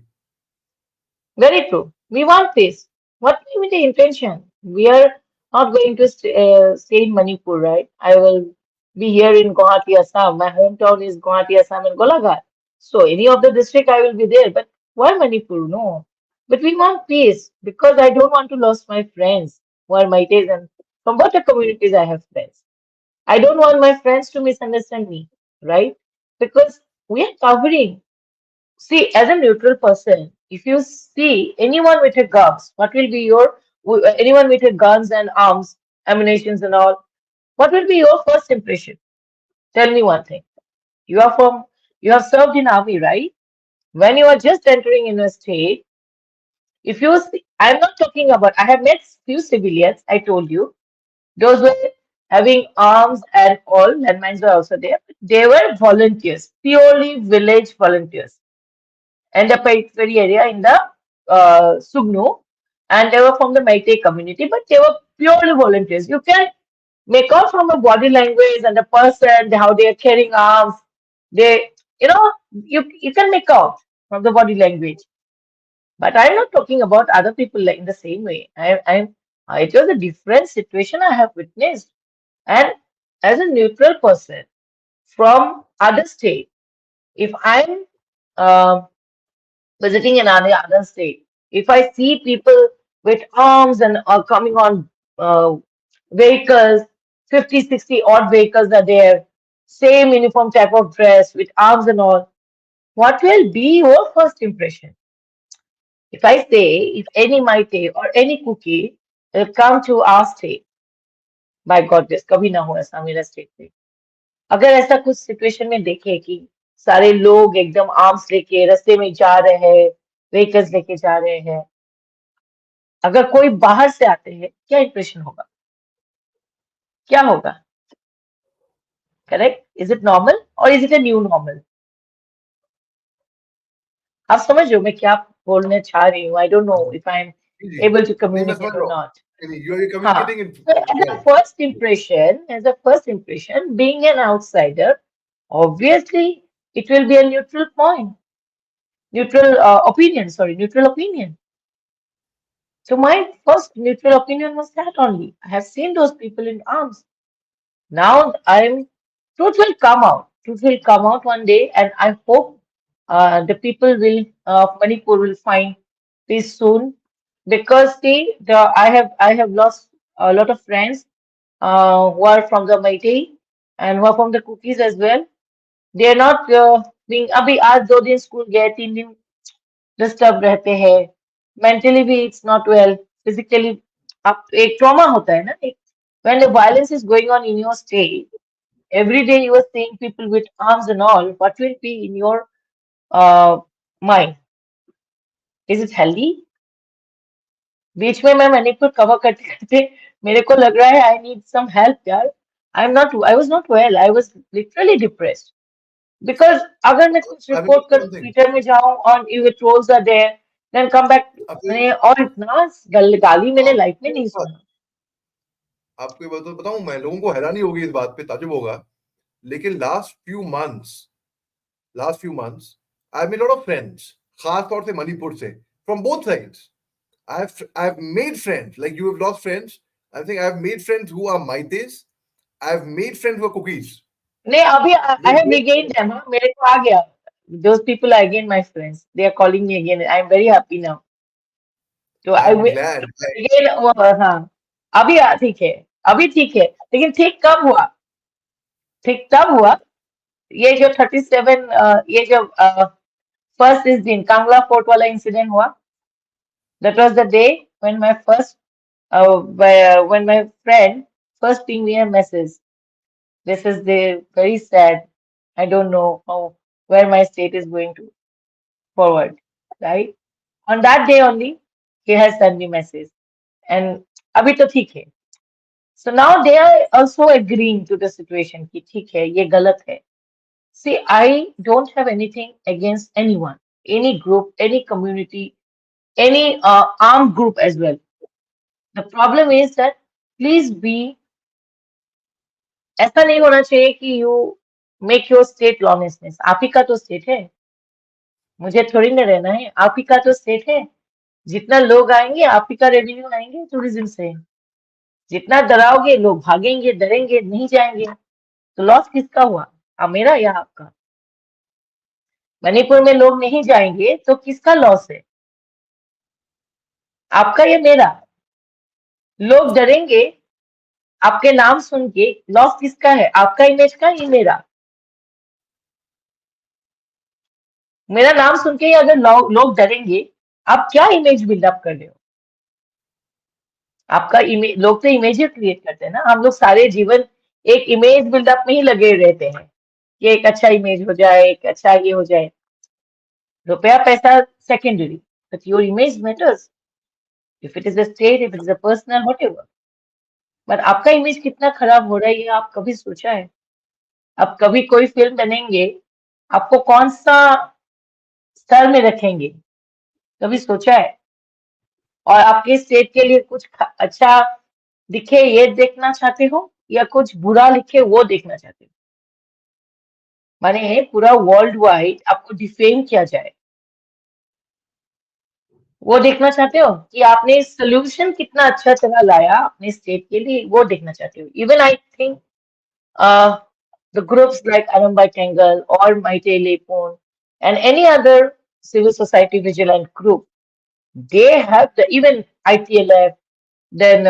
Very true. We want peace. What may be the intention? We are not going to stay in Manipur, right? I will be here in Guwahati, Assam. My hometown is Guwahati, Assam, and Golaghat. So any of the district, I will be there. But why Manipur? No. But we want peace because I don't want to lose my friends who are Maites and from what the communities I have friends. I don't want my friends to misunderstand me, right? Because we are covering. See, as a neutral person, if you see anyone with a guns, what will be your anyone with a guns and arms, ammunitions and all? What will be your first impression? Tell me one thing. You are from you have served in army, right? When you are just entering in a state, if you see, I'm not talking about. I have met few civilians. I told you those were having arms and all. Landmines were also there. But they were volunteers, purely village volunteers and the periphery area in the Sugnu, and they were from the Meitei community, but they were purely volunteers. You can make out from the body language and the person, how they are carrying arms. They, you know, you can make out from the body language. But I'm not talking about other people like in the same way. It was a different situation I have witnessed, and as a neutral person from other state, if I'm uh, visiting an other state, if I see people with arms and are coming on vehicles, 50, 60 odd vehicles are there, same uniform type of dress with arms and all, what will be your first impression? If I say, if any Maite or any cookie will come to our state, by God, this कभी ना हो ऐसा मेरा state में. अगर ऐसा कुछ situation में देखे कि सारे लोग एकदम आर्म्स लेके रास्ते में जा रहे हैं, व्हीकल्स लेके जा रहे हैं, अगर कोई बाहर से आते हैं, क्या इंप्रेशन होगा? क्या होगा? करेक्ट? इज इट नॉर्मल और is it a new normal? आप समझ रहे हो मैं क्या बोलने चाह रही हूँ? I don't know if I am जी जी able to नहीं मैं समझ communicate or रहा हूँ not. नहीं यू आर हाँ. Communicating in So well as a first impression, being an outsider, obviously it will be a neutral point, neutral opinion. Sorry, neutral opinion. So my first neutral opinion was that only. I have seen those people in arms. Now I'm truth will come out. Truth will come out one day, and I hope the people will Manipur will find peace soon. Because see, I have lost a lot of friends who are from the Meitei and who are from the cookies as well. They are not being. अभी आज 2 दिन school गए 3 दिन disturb रहते हैं mentally भी it's not well physically आप एक ट्रॉमा होता है ना एक when the violence is going on in your state every day you are seeing people with arms and all what will be in your uh, mind is it healthy बीच में मैं Manipur cover करते करते मेरे को लग रहा है आई नीड सम हेल्प यार I was not well I was literally depressed because अगर मैं कुछ आई विल रिपोर्ट कर वन थिंग ट्विटर में जाऊं और if trolls are there then come back आपको मैंने और इतना गाली मैंने लाइफ में आपको नहीं सुना. आपको ये बात तो बताऊं मैं लोगों को हैरानी होगी इस बात पे ताजुब होगा लेकिन last few months I have made lot of friends खास तौर से मणिपुर से from both sides I have made friends like you have lost friends. I think I have made friends who are Maites. I have made friends who are cookies. नहीं अभी आई With have both regained sides. Them मेरे को आ गया those people are again my friends they are calling me again I am very happy now तो आई I'm will glad. Again हाँ अभी ठीक है अभी ठीक है लेकिन ठीक कब हुआ ठीक तब हुआ ये जो 37 ये जो फर्स्ट इस दिन कांगला फोर्ट वाला इंसिडेंट हुआ that was the day when my first when my friend first pinged me a message. This is the very sad. I don't know how where my state is going to forward. Right? On that day only, he has sent me message. And अभी तो ठीक है. So now they are also agreeing to the situation कि ठीक है ये गलत है. See, I don't have anything against anyone, any group, any community, any armed group as well. The problem is that please be ऐसा नहीं होना चाहिए कि you make your state lawlessness आप ही का तो स्टेट है मुझे थोड़ी ना रहना है आप ही का तो स्टेट है जितना लोग आएंगे आप ही का रेवेन्यू आएंगे टूरिज्म से जितना डराओगे लोग भागेंगे डरेंगे नहीं जाएंगे तो लॉस किसका हुआ मेरा या आपका मणिपुर में लोग नहीं जाएंगे तो किसका लॉस है आपका या मेरा लोग डरेंगे आपके नाम सुन के लॉस किसका है आपका इमेज का या मेरा मेरा नाम सुन के ही अगर लोग डरेंगे, आप क्या इमेज बिल्डअप कर रहे हो? आपका इमेज, लोग तो इमेज ही क्रिएट करते हैं ना। हम लोग सारे जीवन एक इमेज बिल्डअप में ही लगे रहते हैं कि एक अच्छा इमेज हो जाए, एक अच्छा ये हो जाए। रुपया पैसा secondary, but your image matters. If it is a state, if it is a personal, what ever. पर आपका इमेज कितना खराब हो रहा है, ये आप कभी सोचा है? आप कभी कोई फिल्म बनेंगे, आपको कौन सा स्तर में रखेंगे, कभी सोचा है? और आपके स्टेट के लिए कुछ अच्छा दिखे ये देखना चाहते हो, या कुछ बुरा लिखे वो देखना चाहते हो? माने पूरा वर्ल्ड वाइड आपको डिफेम किया जाए, वो देखना चाहते हो? कि आपने सोल्यूशन कितना अच्छा तरह लाया अपने स्टेट के लिए, वो देखना चाहते हो? Even I think the groups like Arambhai Tengal or Maite Lepon and any other civil society vigilant group, they have the even ITLF, then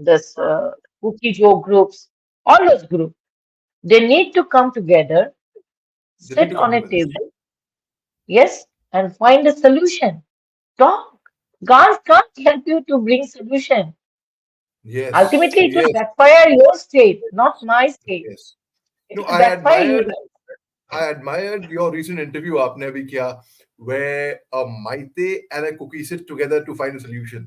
this Cookie Joe groups, all those groups, they need to come together, They need sit to come on a together. table, yes, and find a solution. Talk. Guns can't help you to bring solution. Yes, Ultimately, it will yes, backfire your state, not my state. yes. It No, will backfire you guys. I admired your recent interview आपने अभी किया, where a Maite and a cookie sit together to find a solution.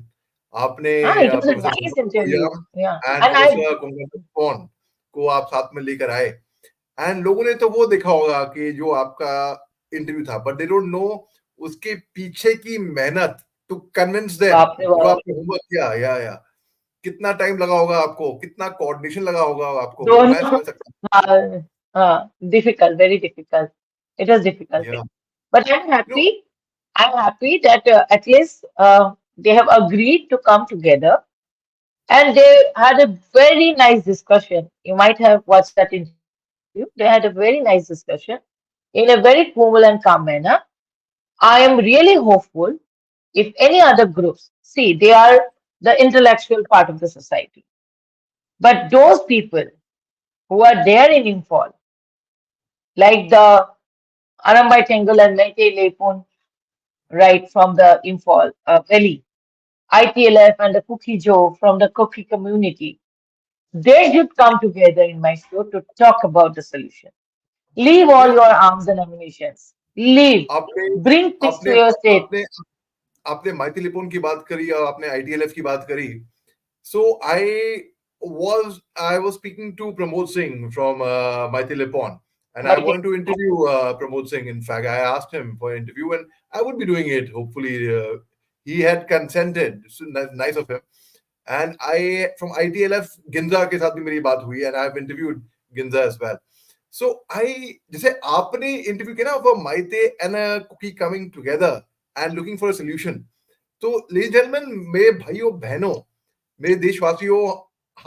आपने Ah, it was a professor nice Kundan interview. Yeah. And And I, professor Kundan कौन को आप साथ में लेकर आए, एंड लोगों ने तो वो देखा होगा कि जो आपका इंटरव्यू था, बट दे डोंट नो उसके पीछे की मेहनत टू कन्विंस देम, बाप रे जो बाप, आपने होमवर्क किया, या कितना टाइम लगा होगा आपको, कितना कोऑर्डिनेशन लगा होगा आपको, वो मैं दोनों, समझ सकता हाँ, हाँ, difficult, very difficult. It was हूँ. difficult. या But no I'm happy that at least they have agreed to come together and they had a very nice discussion. You might have watched that interview. They had a very nice discussion in a very cool and calm manner. I am really hopeful if any other groups, see, they are the intellectual part of the society. But those people who are there in Imphal, like the Arambai Tengal and Meitei Lepun, right from the Imphal Valley, ITLF and the Cookie Joe from the Cookie community, they should come together in my show to talk about the solution. Leave you all no your arms and ammunitions. Leave. आपने Bring peace to आपने your state. आपने आपने माइती लिपोन की बात करी और आपने ITLF की बात करी. So I was speaking to Pramod Singh from Maithil Lipon, and I Okay. wanted to interview Pramod Singh. In fact, I asked him for an interview, and I would be doing it. Hopefully, he had consented. So nice of him. And I from ITLF Ginza के साथ भी मेरी बात हुई, and I've interviewed Ginza as well. So जैसे आपने interview किया ना for Maite and a cookie coming together and looking for a solution. तो ladies and gentlemen, मेरे भाइयों बहनों, मेरे देशवासियों,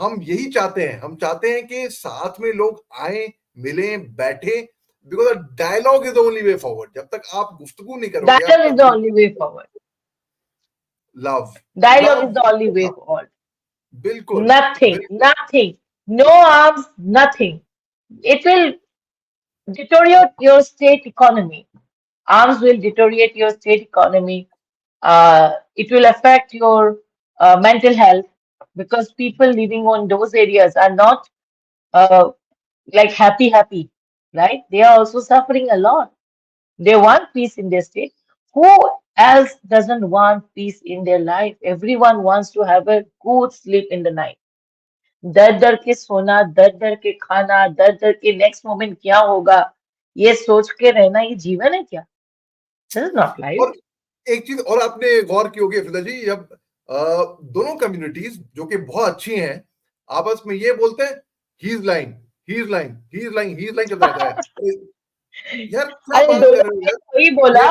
हम यही चाहते हैं. हम चाहते हैं कि साथ में लोग आए, मिलें, बैठे, because dialogue is the only way forward. जब तक आप गुफ्तगू नहीं करोगे, आप Dialogue is तक the only way forward. Love Dialogue love is the only way forward. बिल्कुल Nothing, बिल्कुल. nothing. No arms, nothing. It will deteriorate your state economy. Arms will deteriorate your state economy. It will affect your mental health because people living on those areas are not uh, like happy, right? They are also suffering a lot. They want peace in their state. Who else doesn't want peace in their life? Everyone wants to have a good sleep in the night. दर दर के सोना, दर दर के खाना, दर दर के next moment क्या होगा, ये सोच के रहना, ये जीवन है क्या? This is not life. और एक चीज और आपने गौर की होगी अफरीदा जी, जब दोनों कम्युनिटीज जो कि बहुत अच्छी हैं, आपस में ये बोलते हैं he is lying, he is lying, he is lying, he is lying चलता रहता है. अरे यार क्या अरे बात कर दोनों रहे हो ने यार. वही बोला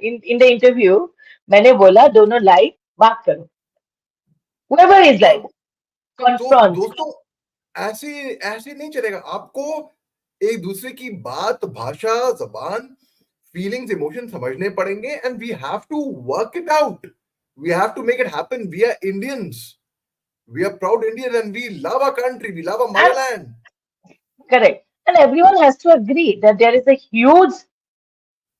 ये इन द इंटरव्यू. मैंने बोला दोनों लाइव बात करो. whoever is तो like confront. दोस्तों, ऐसे ऐसे नहीं चलेगा. आपको एक दूसरे की बात, भाषा, जबान, फीलिंग्स, इमोशन समझने पड़ेंगे, and we have to work it out. We have to make it happen. We are Indians. We are proud Indians and we love our country. We love our And motherland. correct. And everyone has to agree that there is a huge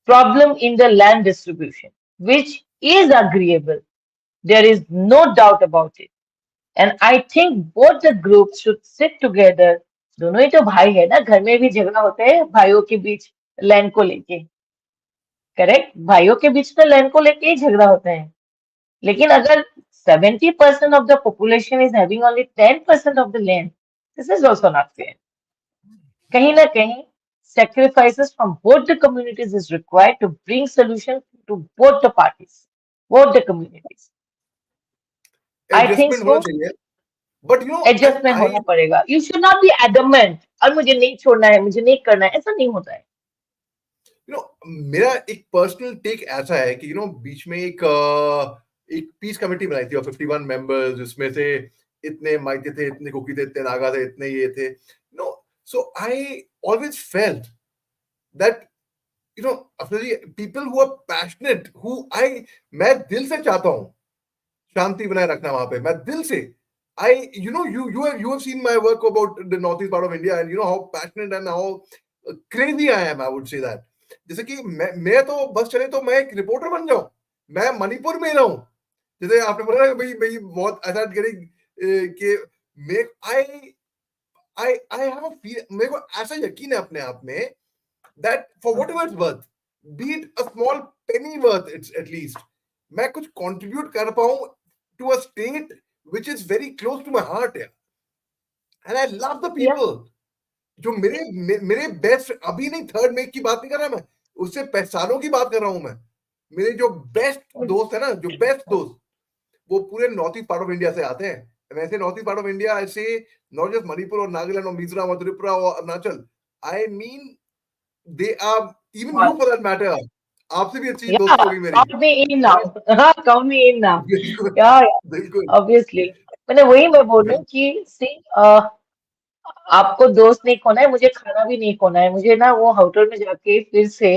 problem in the land distribution, which is agreeable. There is no doubt about it. And I think both the groups should sit together. दोनों ही तो भाई है ना, घर में भी झगड़ा होता है भाइयों के बीच लैंड को लेके, करेक्ट? भाइयों के बीच तो लैंड को लेके ही झगड़ा होता है. लेकिन अगर 70% of the population is having only 10% of the land, this is also not fair. कहीं ना कहीं sacrifices from both the communities is required to bring solution to both the parties, both the communities. I think adjustment होना so. चाहिए. But adjustment I होना पड़ेगा. You should not be adamant और मुझे नहीं छोड़ना है, मुझे नहीं करना है, ऐसा नहीं होता है. मेरा एक पर्सनल टेक ऐसा है कि बीच में एक पीस कमेटी बनाई थी और 51 मेंबर्स, जिसमें से इतने माइती थे, इतने कुकी थे, इतने नागा थे, इतने ये थे. So I always felt that people who are passionate, मैं दिल से चाहता हूं शांति बनाए रखना वहां पे, मैं दिल से. You have seen my work about the northeast part of India, and how passionate and how crazy I am, I would say that. जैसे कि मैं तो बस चले तो मैं एक रिपोर्टर बन जाऊं, मैं मणिपुर में रहूं. जैसे आपने बोला ना भाई भाई बहुत ऐसा कि आई हैव अ फील, मेरे को ऐसा यकीन है अपने आप में that for whatever it's worth, be it a small penny worth, it's at least मैं कुछ contribute कर पाऊं to a state which is very close to my heart. And I love the या people. जो मेरे बेस्ट, अभी नहीं, third make की बात नहीं कर रहा मैं, उससे सालों की बात कर रहा हूं मैं. मेरे जो बेस्ट दोस्त है ना, जो बेस्ट दोस्त, वो पूरे north east part of India से आते हैं. वैसे north east part of India ऐसे नॉट जस्ट मणिपुर और नागालैंड और मिजोरम और त्रिपुरा और Arunachal. I mean they are, even you for that matter, आपसे भी अच्छी या दोस्ती होगी मेरी. काउंट मी इन है ना? नाउ. हाँ, काउंट मी इन नाउ. बिल्कुल. या बिल्कुल. ऑब्वियसली मैंने वही मैं बोल रही हूँ कि सी, आपको दोस्त नहीं खोना है, मुझे खाना भी नहीं खोना है. मुझे ना वो होटल में जाके फिर से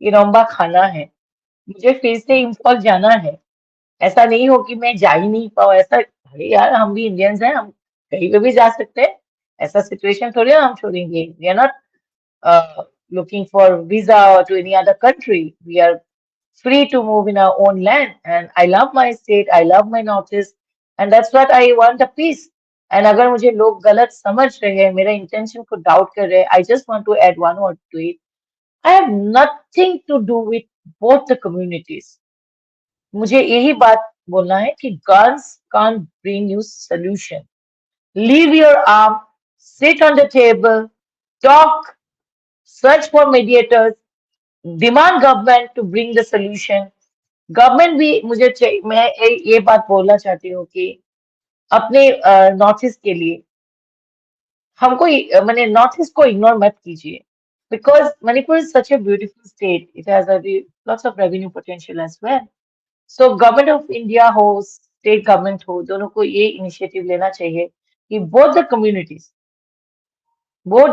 इरोम्बा खाना है, मुझे फिर से इम्फॉल जाना है. ऐसा नहीं हो कि मैं जा ही नहीं पाऊँ. ऐसा, अरे यार हम भी इंडियंस हैं, हम कहीं पे भी जा सकते हैं. ऐसा सिचुएशन थोड़ी ना हम छोड़ेंगे. We are not looking for visa to any other country. We are free to move in our own land. And I love my state, I love my northeast, and that's what I want a peace. And अगर मुझे लोग गलत समझ रहे हैं, मेरा intention को doubt कर रहे हैं, I just want to add one word to it. I have nothing to do with both the communities. मुझे यही बात बोलना है कि guns can't bring you solution. Leave your arm, sit on the table, talk, search for mediators, demand government to bring the solution. Government भी मुझे चाहिए. मैं ये बात बोलना चाहती हूँ कि अपने नॉर्थ ईस्ट के लिए हमको मैंने नॉर्थ ईस्ट को इग्नोर मत कीजिए. Because Manipur is such a beautiful state. It has lots of revenue potential as well. So government of India हो, स्टेट गवर्नमेंट हो, दोनों को ये इनिशिएटिव लेना चाहिए कि बोथ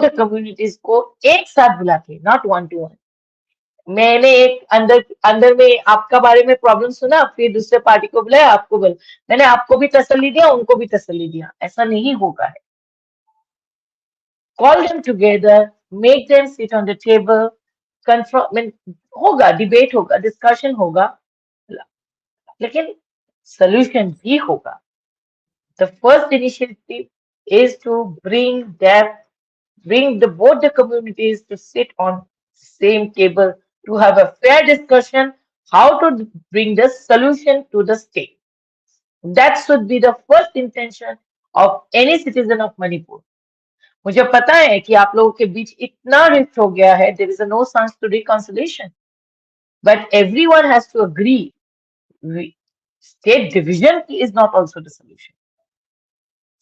द कम्युनिटीज को एक साथ बुला के, नॉट वन टू वन. मैंने एक अंदर अंदर में आपका बारे में प्रॉब्लम सुना, फिर दूसरे पार्टी को बुलाया, आपको बोला, मैंने आपको भी तसल्ली दिया, उनको भी तसल्ली दिया. ऐसा नहीं होगा है. Call them together, make them sit on the table, confront होगा, डिबेट होगा, डिस्कशन होगा, लेकिन सोल्यूशन भी होगा. The first initiative is to bring both the communities to sit on same table to have a fair discussion how to bring the solution to the state. That should be the first intention of any citizen of Manipur. मुझे पता है कि आप लोगों के बीच इतना rift हो गया है, there is no chance to reconciliation, but everyone has to agree. State division is not also the solution.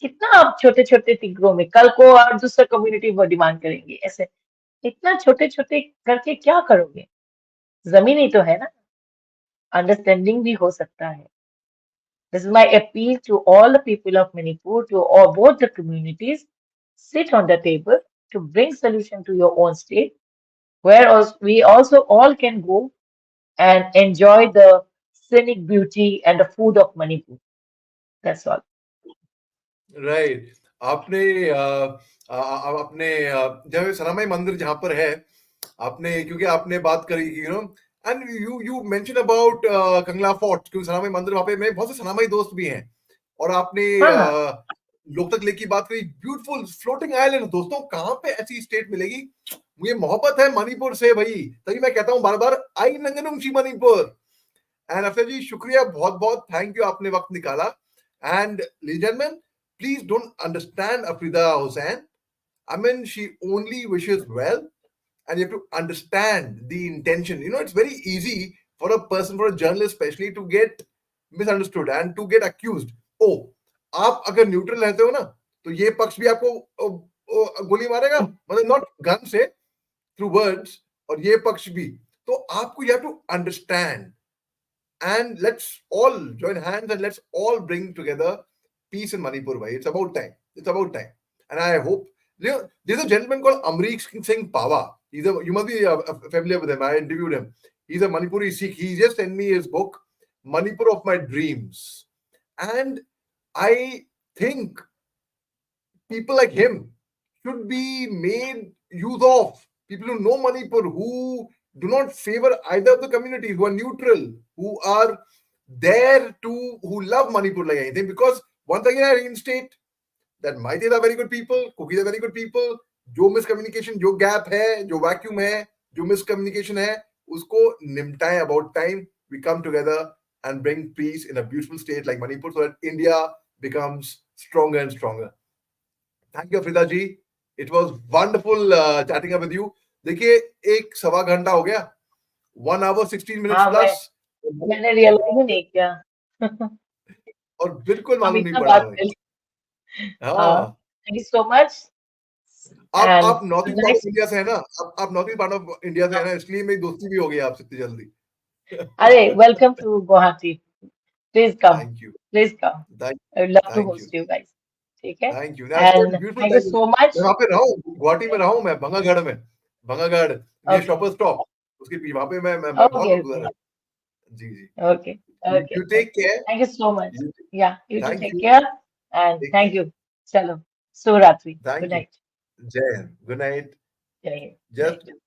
कितना आप छोटे छोटे तिगड़ों में कल को और दूसरा कम्युनिटी वो डिमांड करेंगे, ऐसे इतना छोटे छोटे करके क्या करोगे? जमीन ही तो है ना. अंडरस्टैंडिंग भी हो सकता है. This is my appeal to all the people of Manipur, to all both the communities. Sit on the table to bring solution to your own state, where we also all can go and enjoy the scenic beauty and the food of Manipur. That's all. Right. आपने अपने जहाँ सनामाई मंदिर जहाँ पर है, आपने क्योंकि आपने बात करी कि and you mention about Kangla fort, क्योंकि सनामई मंदिर वहां पे मेरे बहुत से सनामई दोस्त भी हैं। और आपने हाँ लोकतक लेक की बात करी, ब्यूटीफुल फ्लोटिंग आइलैंड। दोस्तों कहाँ पे ऐसी स्टेट मिलेगी? मुझे मोहब्बत है मणिपुर से भाई, तभी मैं कहता हूँ बार बार, आई नंगनुंगशी मणिपुर। एंड अफसर जी शुक्रिया, बहुत बहुत थैंक यू, आपने वक्त निकाला। And gentleman, please don't understand Afrida Hussain. I mean, she only wishes well, and you have to understand the intention. It's very easy for a person, for a journalist especially, to get misunderstood and to get accused. Oh, आप अगर neutral रहते हो ना, तो ये पक्ष भी आपको गोली मारेगा, मतलब नॉट गन से, थ्रू वर्ड्स, और ये पक्ष भी। तो आपको you have to understand, and let's all join hands and let's all bring together peace in Manipur. Bhai. It's about time. It's about time. And I hope, there's a gentleman called Amrish Singh Pawa. You must be familiar with him. I interviewed him. He's a Manipuri Sikh. He just sent me his book, Manipur of My Dreams. And I think people like him should be made use of. People who know Manipur, who do not favor either of the communities, who are neutral, who are there to, who love Manipur like anything. Because once again, I reinstate that Maitis are very good people, Kukis are very good people. जो miscommunication, जो gap है, जो vacuum है, जो miscommunication है, उसको निपटाएं about time. We come together and bring peace in a beautiful state like Manipur, so that India becomes stronger and stronger. Thank you Afrida ji, it was wonderful chatting up with you. देखिए, एक सवा घंटा हो गया, 1 hour 16 minutes हाँ plus, मैंने realise ही नहीं किया। और बिल्कुल हम मालूम नहीं इतना पड़ा बात भाई। कर ली। हाँ हाँ, थैंक यू सो मच आप and north east part of nice. India से है ना, आप north east part of India से है ना, इसलिए मेरी दोस्ती भी हो गई आपसे इतनी जल्दी। अरे welcome to Guwahati, please come, thank you, please come, thank I would love to thank you, host you guys. ठीक है thank you. And beautiful, thank you thank you. So much. मैं वहां पे रहा हूँ, गुवाहाटी में रहा हूँ मैं, भंगागढ़ में, Bhangagarh near okay shopper stop, उसके पीछे वहां पे मैं बहुत ओके बार ओके गुजरा। जी जी। Okay okay You take okay care. Thank you so much. You, या you too thank take you. Care and Take thank care. You. चलो शुभ रात्रि, good Thank you. Night. Jai Hind. Good night. जय हिंद, जय Just Hind.